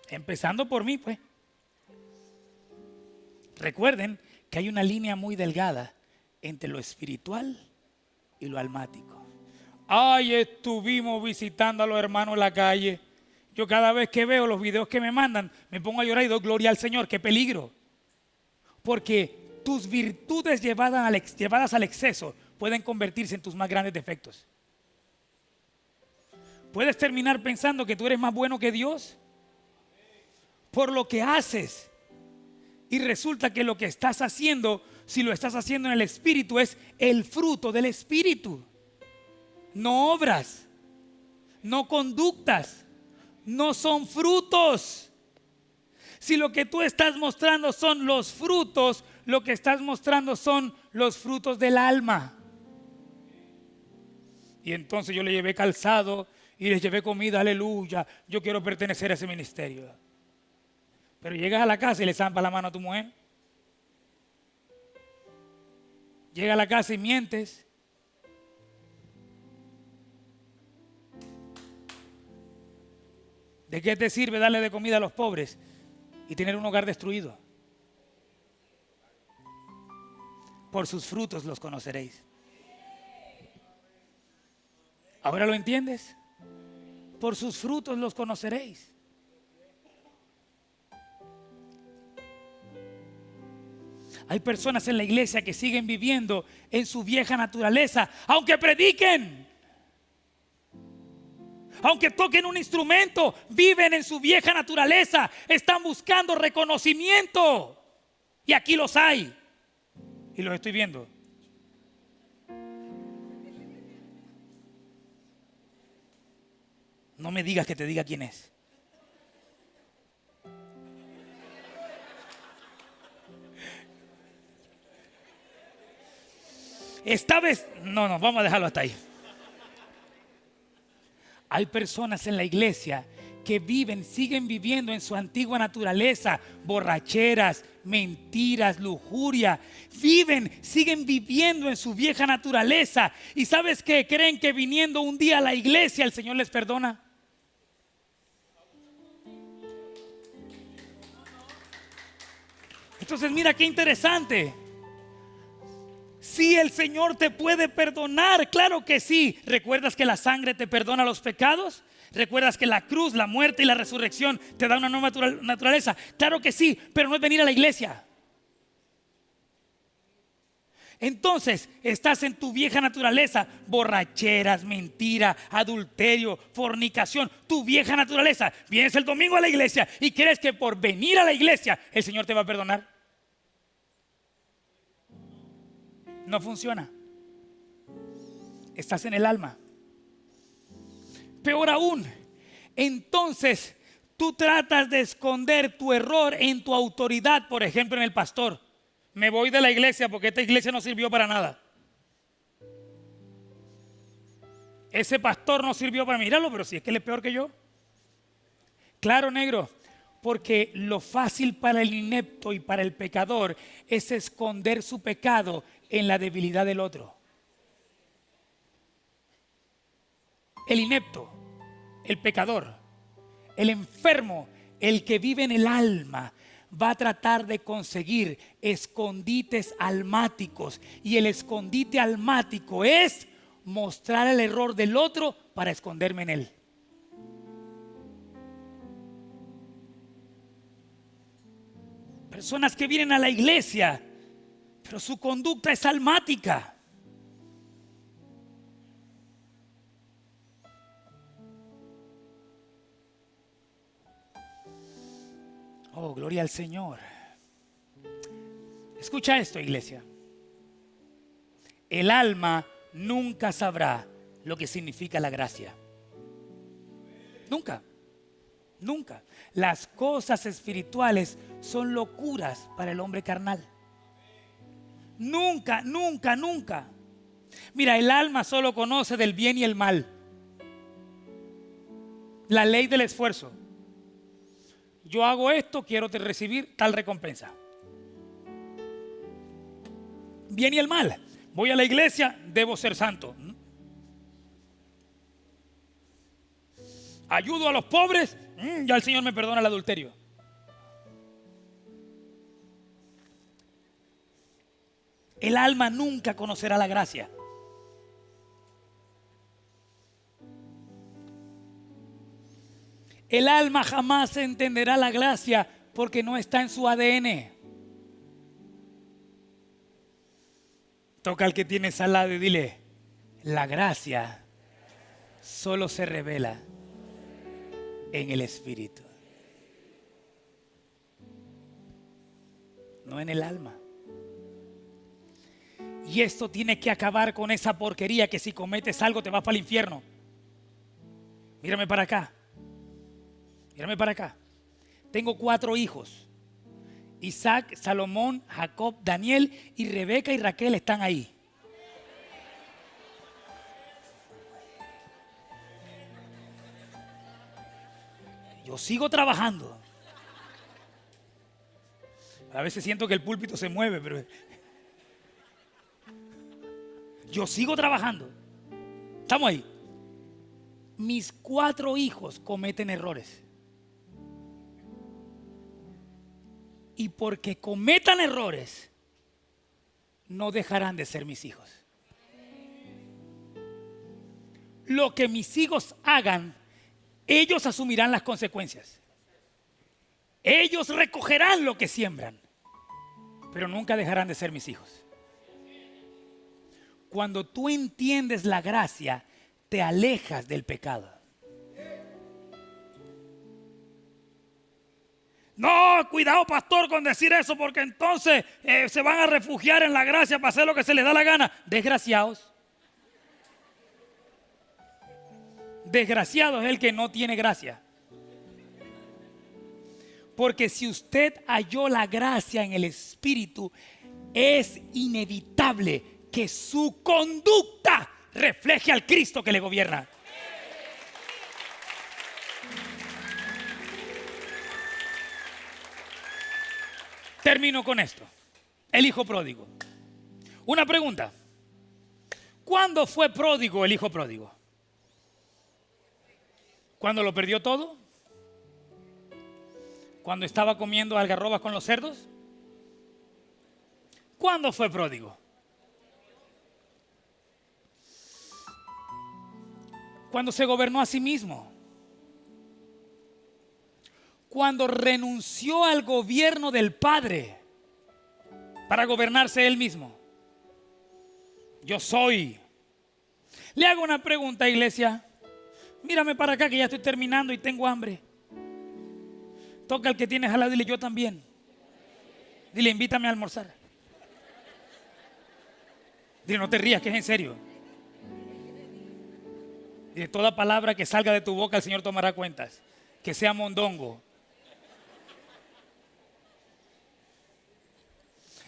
Empezando por mí, pues. Recuerden que hay una línea muy delgada entre lo espiritual y lo almático. Ay, estuvimos visitando a los hermanos en la calle. Yo cada vez que veo los videos que me mandan, me pongo a llorar y doy gloria al Señor. ¡Qué peligro! Porque tus virtudes llevadas al exceso pueden convertirse en tus más grandes defectos. Puedes terminar pensando que tú eres más bueno que Dios por lo que haces. Y resulta que lo que estás haciendo, si lo estás haciendo en el Espíritu, es el fruto del Espíritu. No obras, no conductas, no son frutos. Si lo que tú estás mostrando son los frutos, lo que estás mostrando son los frutos del alma. Y entonces yo le llevé calzado y les llevé comida, aleluya. Yo quiero pertenecer a ese ministerio. Pero llegas a la casa y le zampas la mano a tu mujer. Llegas a la casa y mientes. ¿De qué te sirve darle de comida a los pobres y tener un hogar destruido? Por sus frutos los conoceréis. ¿Ahora lo entiendes? Por sus frutos los conoceréis. Hay personas en la iglesia que siguen viviendo en su vieja naturaleza, aunque prediquen, aunque toquen un instrumento, viven en su vieja naturaleza, están buscando reconocimiento. Y aquí los hay. Y los estoy viendo. No me digas que te diga quién es. Esta vez, no, vamos a dejarlo hasta ahí. Hay personas en la iglesia que siguen viviendo en su antigua naturaleza, borracheras, mentiras, lujuria. Siguen viviendo en su vieja naturaleza. ¿Y sabes qué? Creen que viniendo un día a la iglesia el Señor les perdona. Entonces mira qué interesante. Sí, el Señor te puede perdonar, claro que sí. ¿Recuerdas que la sangre te perdona los pecados? ¿Recuerdas que la cruz, la muerte y la resurrección te dan una nueva naturaleza? Claro que sí, pero no es venir a la iglesia. Entonces estás en tu vieja naturaleza, borracheras, mentira, adulterio, fornicación, tu vieja naturaleza. Vienes el domingo a la iglesia y crees que por venir a la iglesia el Señor te va a perdonar. No funciona. Estás en el alma. Peor aún, entonces tú tratas de esconder tu error en tu autoridad, por ejemplo en el pastor. Me voy de la iglesia porque esta iglesia no sirvió para nada. Ese pastor no sirvió para mirarlo, pero si es que él es peor que yo. Claro, negro. Porque lo fácil para el inepto y para el pecador es esconder su pecado en la debilidad del otro. El inepto, el pecador, el enfermo, el que vive en el alma, va a tratar de conseguir escondites almáticos. Y el escondite almático es mostrar el error del otro para esconderme en él. Personas que vienen a la iglesia, pero su conducta es almática. Oh, gloria al Señor. Escucha esto, iglesia. El alma nunca sabrá lo que significa la gracia. Nunca. Nunca. Las cosas espirituales son locuras para el hombre carnal. Nunca, nunca, nunca. Mira, el alma solo conoce del bien y el mal. La ley del esfuerzo. Yo hago esto, quiero recibir tal recompensa. Bien y el mal. Voy a la iglesia, debo ser santo. Ayudo a los pobres, ya el Señor me perdona el adulterio. El alma nunca conocerá la gracia. El alma jamás entenderá la gracia porque no está en su ADN. Toca al que tienes al lado y dile: la gracia solo se revela en el Espíritu, no en el alma. Y esto tiene que acabar con esa porquería que si cometes algo te vas para el infierno. Mírame para acá. Mírame para acá. Tengo 4 hijos. Isaac, Salomón, Jacob, Daniel y Rebeca y Raquel están ahí. Yo sigo trabajando. A veces siento que el púlpito se mueve, pero yo sigo trabajando. Estamos ahí. Mis 4 hijos cometen errores. Y porque cometan errores, no dejarán de ser mis hijos. Lo que mis hijos hagan, ellos asumirán las consecuencias. Ellos recogerán lo que siembran, pero nunca dejarán de ser mis hijos. Cuando tú entiendes la gracia, te alejas del pecado. No, cuidado, pastor, con decir eso, porque entonces se van a refugiar en la gracia para hacer lo que se les da la gana. Desgraciados. Desgraciado es el que no tiene gracia. Porque si usted halló la gracia en el Espíritu, es inevitable que su conducta refleje al Cristo que le gobierna. Termino con esto. El hijo pródigo. Una pregunta. ¿Cuándo fue pródigo el hijo pródigo? ¿Cuándo lo perdió todo? ¿Cuándo estaba comiendo algarrobas con los cerdos? ¿Cuándo fue pródigo? Cuando se gobernó a sí mismo. Cuando renunció al gobierno del Padre para gobernarse él mismo. Yo soy. Le hago una pregunta, iglesia. Mírame para acá que ya estoy terminando y tengo hambre. Toca al que tienes al lado, dile yo también. Dile, invítame a almorzar. Dile, no te rías, que es en serio. Dile, toda palabra que salga de tu boca el Señor tomará cuentas. Que sea mondongo.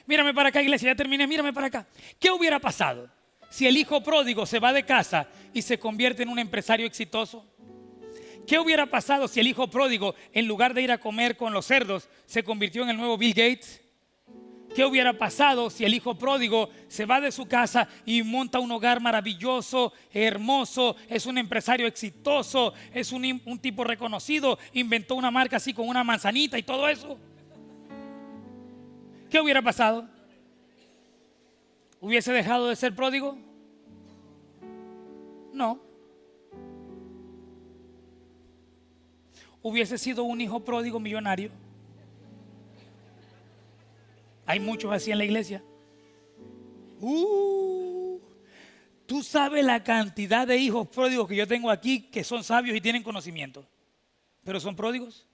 Mírame para acá, iglesia, ya terminé, mírame para acá. ¿Qué hubiera pasado si el hijo pródigo se va de casa y se convierte en un empresario exitoso? ¿Qué hubiera pasado si el hijo pródigo, en lugar de ir a comer con los cerdos, se convirtió en el nuevo Bill Gates? ¿Qué hubiera pasado si el hijo pródigo se va de su casa y monta un hogar maravilloso, hermoso, es un empresario exitoso, es un tipo reconocido, inventó una marca así con una manzanita y todo eso? ¿Qué hubiera pasado? ¿Hubiese dejado de ser pródigo? No. ¿Hubiese sido un hijo pródigo millonario? Hay muchos así en la iglesia. Tú sabes la cantidad de hijos pródigos que yo tengo aquí que son sabios y tienen conocimiento, pero son pródigos.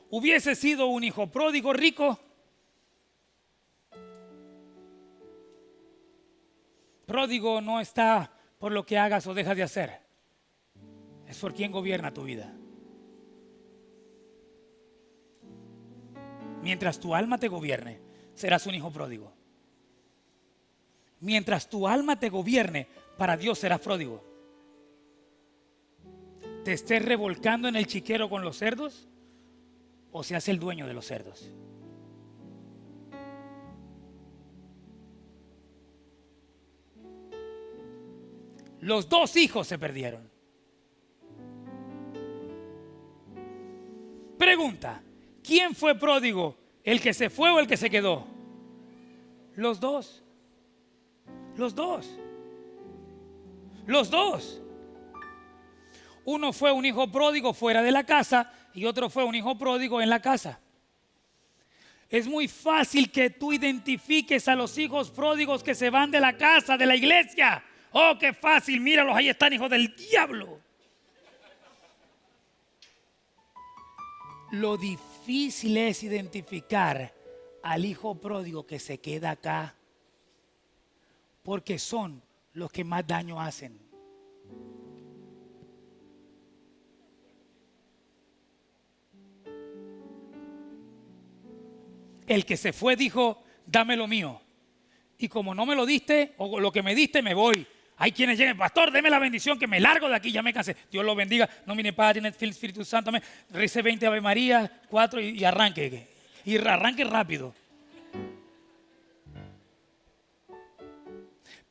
¿Hubiese sido un hijo pródigo rico? Pródigo no está por lo que hagas o dejas de hacer. Es por quien gobierna tu vida. Mientras tu alma te gobierne, serás un hijo pródigo. Mientras tu alma te gobierne, para Dios serás pródigo. ¿Te estés revolcando en el chiquero con los cerdos? ¿O se hace el dueño de los cerdos? Los dos hijos se perdieron. Pregunta, ¿quién fue pródigo? ¿El que se fue o el que se quedó? Los dos. Los dos. Los dos. Uno fue un hijo pródigo fuera de la casa y otro fue un hijo pródigo en la casa. Es muy fácil que tú identifiques a los hijos pródigos que se van de la casa, de la iglesia. Oh, qué fácil, míralos, ahí están, hijos del diablo. Lo difícil es identificar al hijo pródigo que se queda acá, porque son los que más daño hacen. El que se fue dijo, dame lo mío. Y como no me lo diste, o lo que me diste, me voy. Hay quienes llegan, pastor, deme la bendición que me largo de aquí, ya me cansé. Dios lo bendiga. No mire Padre, en el Espíritu Santo. Rece 20 Ave María, 4 y arranque. Y arranque rápido.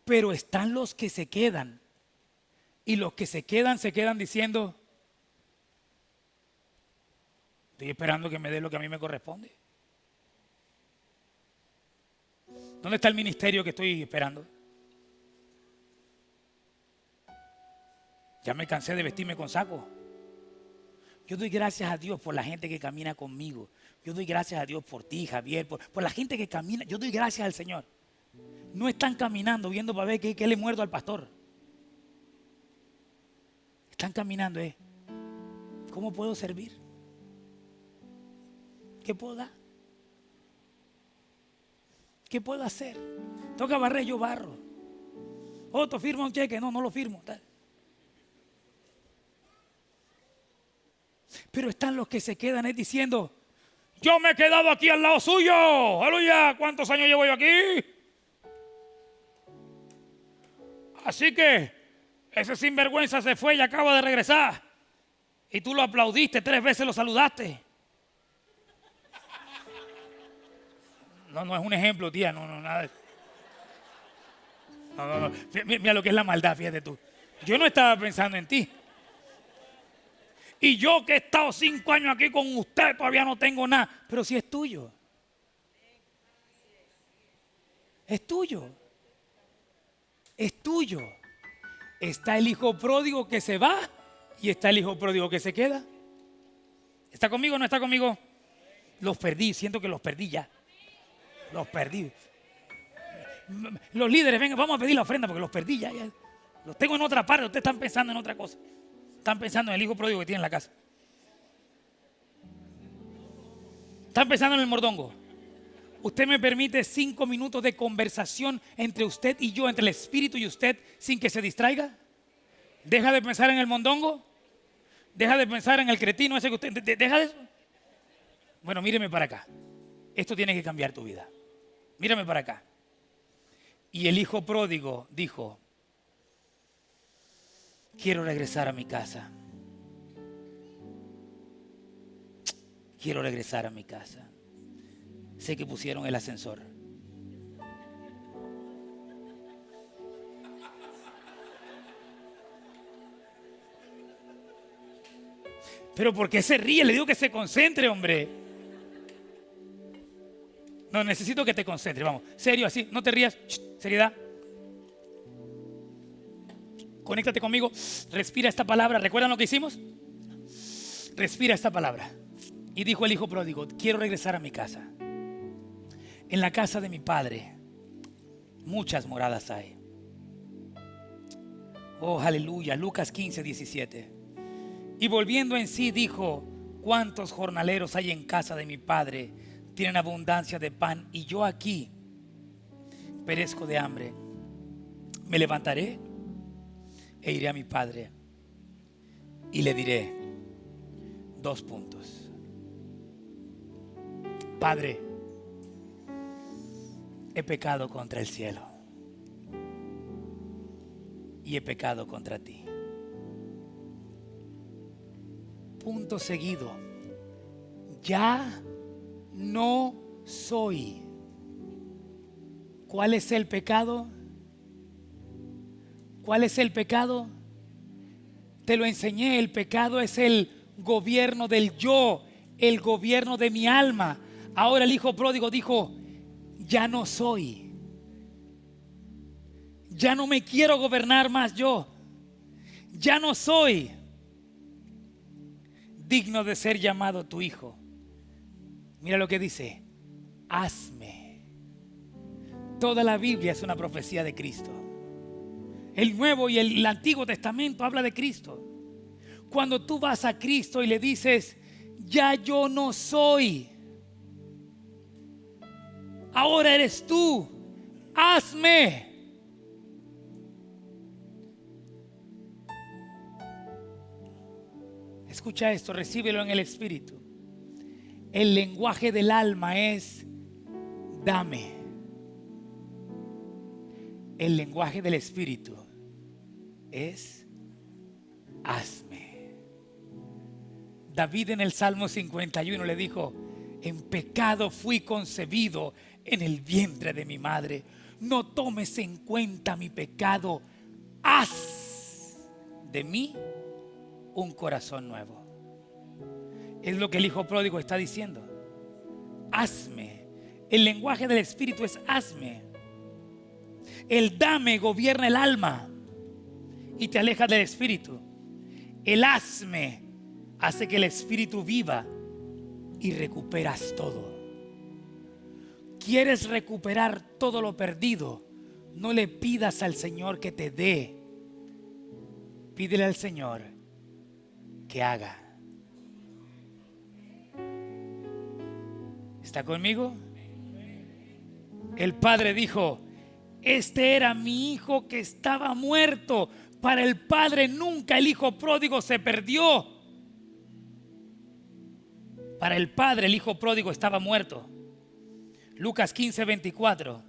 Pero están los que se quedan. Y los que se quedan diciendo, estoy esperando que me dé lo que a mí me corresponde. ¿Dónde está el ministerio que estoy esperando? Ya me cansé de vestirme con saco. Yo doy gracias a Dios por la gente que camina conmigo. Yo doy gracias a Dios por ti, Javier, por la gente que camina. Yo doy gracias al Señor. No están caminando viendo para ver qué le muerdo al pastor. Están caminando, ¿cómo puedo servir? ¿Qué puedo dar? ¿Qué puedo hacer? Toca barrer, yo barro. Otro firma un cheque, no lo firmo. Tal. Pero están los que se quedan diciendo, Yo me he quedado aquí al lado suyo. Aleluya. ¿Cuántos años llevo yo aquí? Así que ese sinvergüenza se fue y acaba de regresar. Y tú lo aplaudiste, 3 veces lo saludaste. No es un ejemplo, tía. No, nada de eso. No. Mira lo que es la maldad, fíjate tú. Yo no estaba pensando en ti. Y yo que he estado 5 años aquí con usted todavía no tengo nada. Pero si es tuyo. Es tuyo. Es tuyo. Está el hijo pródigo que se va y está el hijo pródigo que se queda. ¿Está conmigo o no está conmigo? Los perdí, siento que los perdí ya. Los perdí. Los líderes, vengan, vamos a pedir la ofrenda porque los perdí ya. Los tengo en otra parte, ustedes están pensando en otra cosa. Están pensando en el hijo pródigo que tiene en la casa. Están pensando en el mordongo. Usted me permite 5 minutos de conversación entre usted y yo, entre el espíritu y usted, sin que se distraiga. Deja de pensar en el mondongo. Deja de pensar en el cretino ese que usted... Deja de eso. Bueno, míreme para acá. Esto tiene que cambiar tu vida. Mírame para acá. Y el hijo pródigo dijo: quiero regresar a mi casa. Quiero regresar a mi casa. Sé que pusieron el ascensor. Pero ¿por qué se ríe? Le digo que se concentre, hombre. No, necesito que te concentres. Vamos, serio, así, no te rías. Seriedad. Conéctate conmigo. Respira esta palabra. ¿Recuerdan lo que hicimos? Respira esta palabra. Y dijo el hijo pródigo: quiero regresar a mi casa. En la casa de mi padre muchas moradas hay. Oh, aleluya. Lucas 15:17. Y volviendo en sí dijo: ¿cuántos jornaleros hay en casa de mi padre? Tienen abundancia de pan y yo aquí perezco de hambre. Me levantaré e iré a mi padre y le diré 2 puntos. Padre, he pecado contra el cielo y he pecado contra ti. Punto seguido. Ya no soy. ¿Cuál es el pecado? ¿Cuál es el pecado? Te lo enseñé. El pecado es el gobierno del yo, el gobierno de mi alma. Ahora el hijo pródigo dijo: ya no soy. Ya no me quiero gobernar más yo. Ya no soy digno de ser llamado tu hijo. Mira lo que dice: hazme. Toda la Biblia es una profecía de Cristo. El Nuevo y el Antiguo Testamento habla de Cristo. Cuando tú vas a Cristo y le dices: ya yo no soy, ahora eres tú, hazme. Escucha esto, recíbelo en el espíritu. El lenguaje del alma es dame. El lenguaje del espíritu es hazme. David en el Salmo 51 le dijo: en pecado fui concebido en el vientre de mi madre. No tomes en cuenta mi pecado. Haz de mí un corazón nuevo. Es lo que el hijo pródigo está diciendo. Hazme. El lenguaje del espíritu es hazme. El dame gobierna el alma y te aleja del espíritu. El hazme hace que el espíritu viva y recuperas todo. ¿Quieres recuperar todo lo perdido? No le pidas al Señor que te dé. Pídele al Señor que haga. ¿Está conmigo? El padre dijo: este era mi hijo que estaba muerto. Para el padre nunca el hijo pródigo se perdió. Para el padre, el hijo pródigo estaba muerto. Lucas 15:24.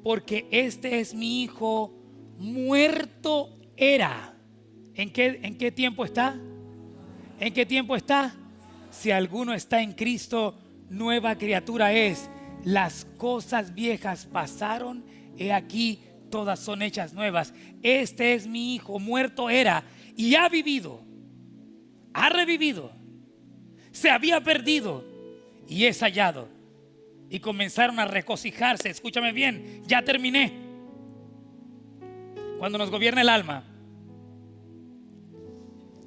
Porque este es mi hijo, muerto era. ¿En qué tiempo está? ¿En qué tiempo está? Si alguno está en Cristo, nueva criatura es. Las cosas viejas pasaron, he aquí todas son hechas nuevas. Este es mi hijo, muerto era y ha vivido, ha revivido, se había perdido y es hallado. Y comenzaron a regocijarse. Escúchame bien, ya terminé. Cuando nos gobierna el alma,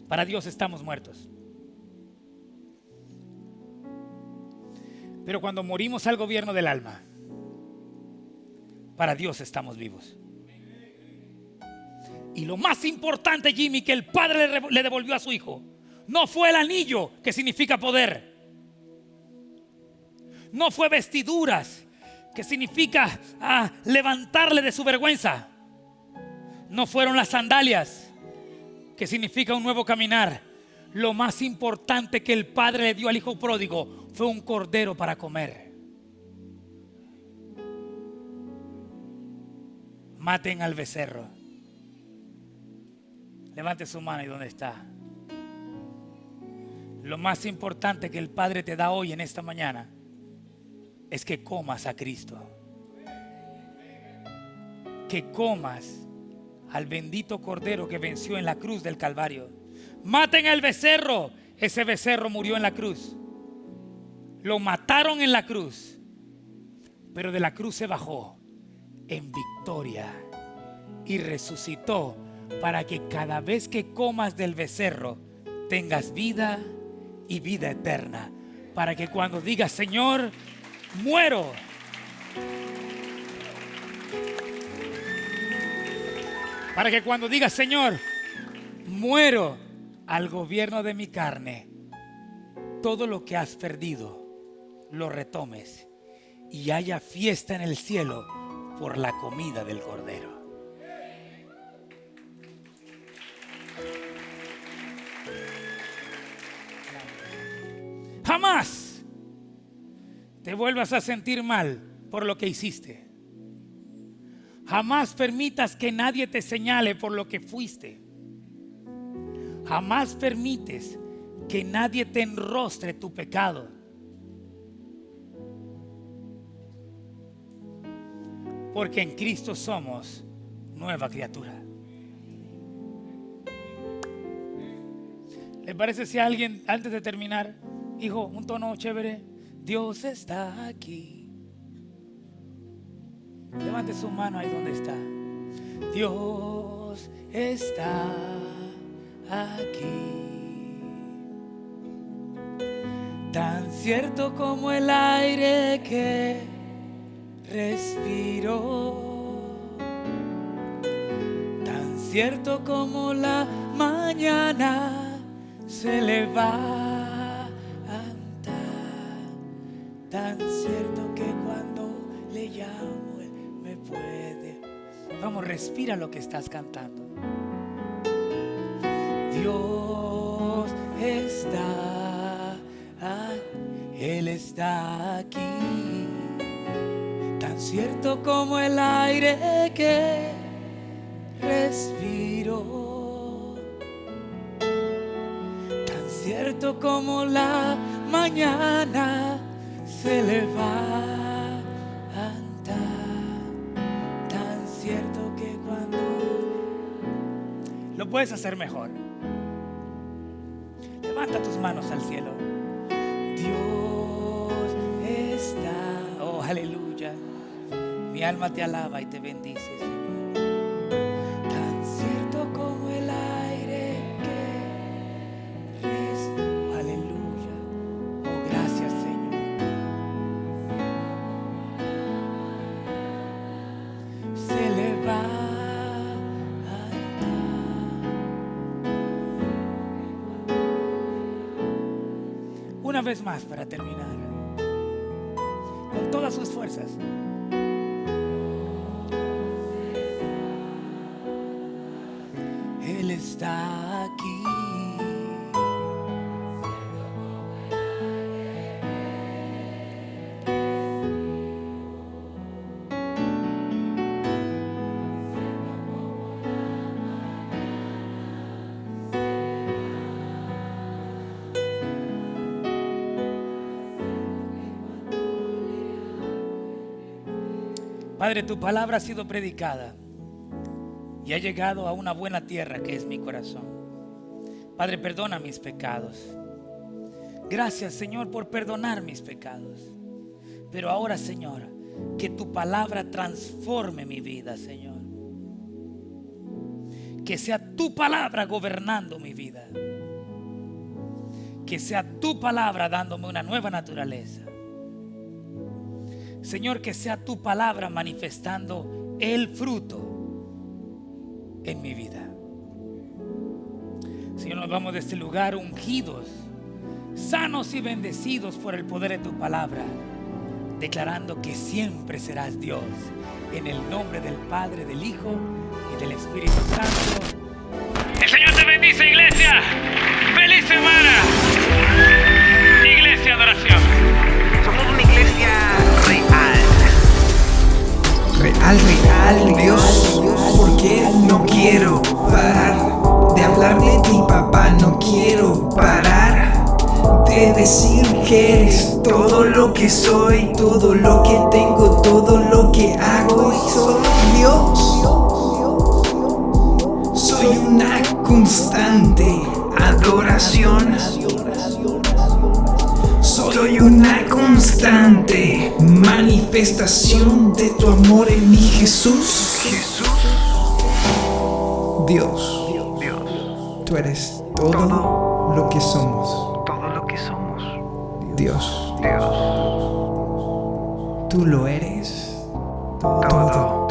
para Dios estamos muertos. Pero cuando morimos al gobierno del alma, para Dios estamos vivos. Y lo más importante, Jimmy, que el padre le devolvió a su hijo, no fue el anillo, que significa poder. No fue vestiduras, que significa levantarle de su vergüenza. No fueron las sandalias, que significa un nuevo caminar. Lo más importante que el padre le dio al hijo pródigo fue un cordero para comer. Maten al becerro. Levante su mano y ¿dónde está? Lo más importante que el Padre te da hoy en esta mañana es que comas a Cristo. Que comas al bendito cordero que venció en la cruz del Calvario. Maten al becerro. Ese becerro murió en la cruz. Lo mataron en la cruz, pero de la cruz se bajó en victoria y resucitó para que cada vez que comas del becerro tengas vida y vida eterna. Para que cuando digas, Señor, muero, para que cuando digas, Señor, muero al gobierno de mi carne, todo lo que has perdido lo retomes y haya fiesta en el cielo por la comida del cordero. Jamás te vuelvas a sentir mal por lo que hiciste. Jamás permitas que nadie te señale por lo que fuiste. Jamás permites que nadie te enrostre tu pecado. Porque en Cristo somos nueva criatura. ¿Le parece si alguien, antes de terminar, dijo un tono chévere? Dios está aquí. Levante su mano ahí donde está. Dios está aquí. Tan cierto como el aire que respiro, tan cierto como la mañana se levanta, tan cierto que cuando le llamo él me puede. Vamos, respira lo que estás cantando. Dios está aquí, Él está aquí. Tan cierto como el aire que respiro, tan cierto como la mañana se levanta, tan cierto que cuando lo puedes hacer mejor. Levanta tus manos al cielo. Dios está, oh aleluya. Mi alma te alaba y te bendice, Señor. Tan cierto como el aire que respiro. Oh, aleluya. Oh, gracias, Señor. Se levanta. Una vez más para terminar. Con todas sus fuerzas. Él está aquí. Padre, tu palabra ha sido predicada y ha llegado a una buena tierra que es mi corazón. Padre, perdona mis pecados. Gracias, Señor, por perdonar mis pecados. Pero ahora, Señor, que tu palabra transforme mi vida, Señor. Que sea tu palabra gobernando mi vida. Que sea tu palabra dándome una nueva naturaleza. Señor, que sea tu palabra manifestando el fruto en mi vida. Señor, nos vamos de este lugar ungidos, sanos y bendecidos por el poder de tu palabra, declarando que siempre serás Dios. En el nombre del Padre, del Hijo y del Espíritu Santo. El Señor te bendice, iglesia. ¡Feliz semana! Iglesia Adoración. Somos una iglesia real. Real, Dios. Porque no quiero parar de hablar de ti, papá. No quiero parar de decir que eres todo lo que soy, todo lo que tengo, todo lo que hago. Y soy Dios. Soy una constante adoración. Soy una constante manifestación de tu amor en mi Jesús. Dios, tú eres todo lo que somos. Dios, tú lo eres todo.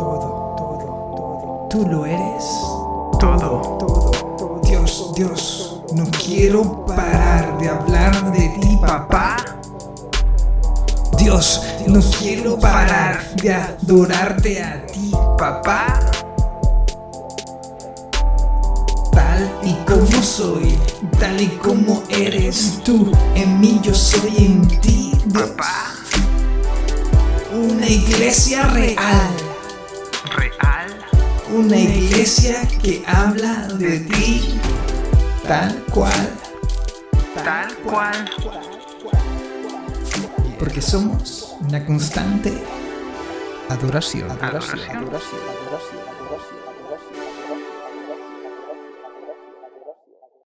Tú lo eres todo. Dios, no quiero parar de hablar de ti, papá. Dios, no quiero parar de adorarte a ti, papá. Tal y como soy, tal y como eres tú, en mí yo soy en ti, Dios. Papá. Una iglesia real. Una iglesia que habla de ti, tal cual. Porque somos una constante adoración.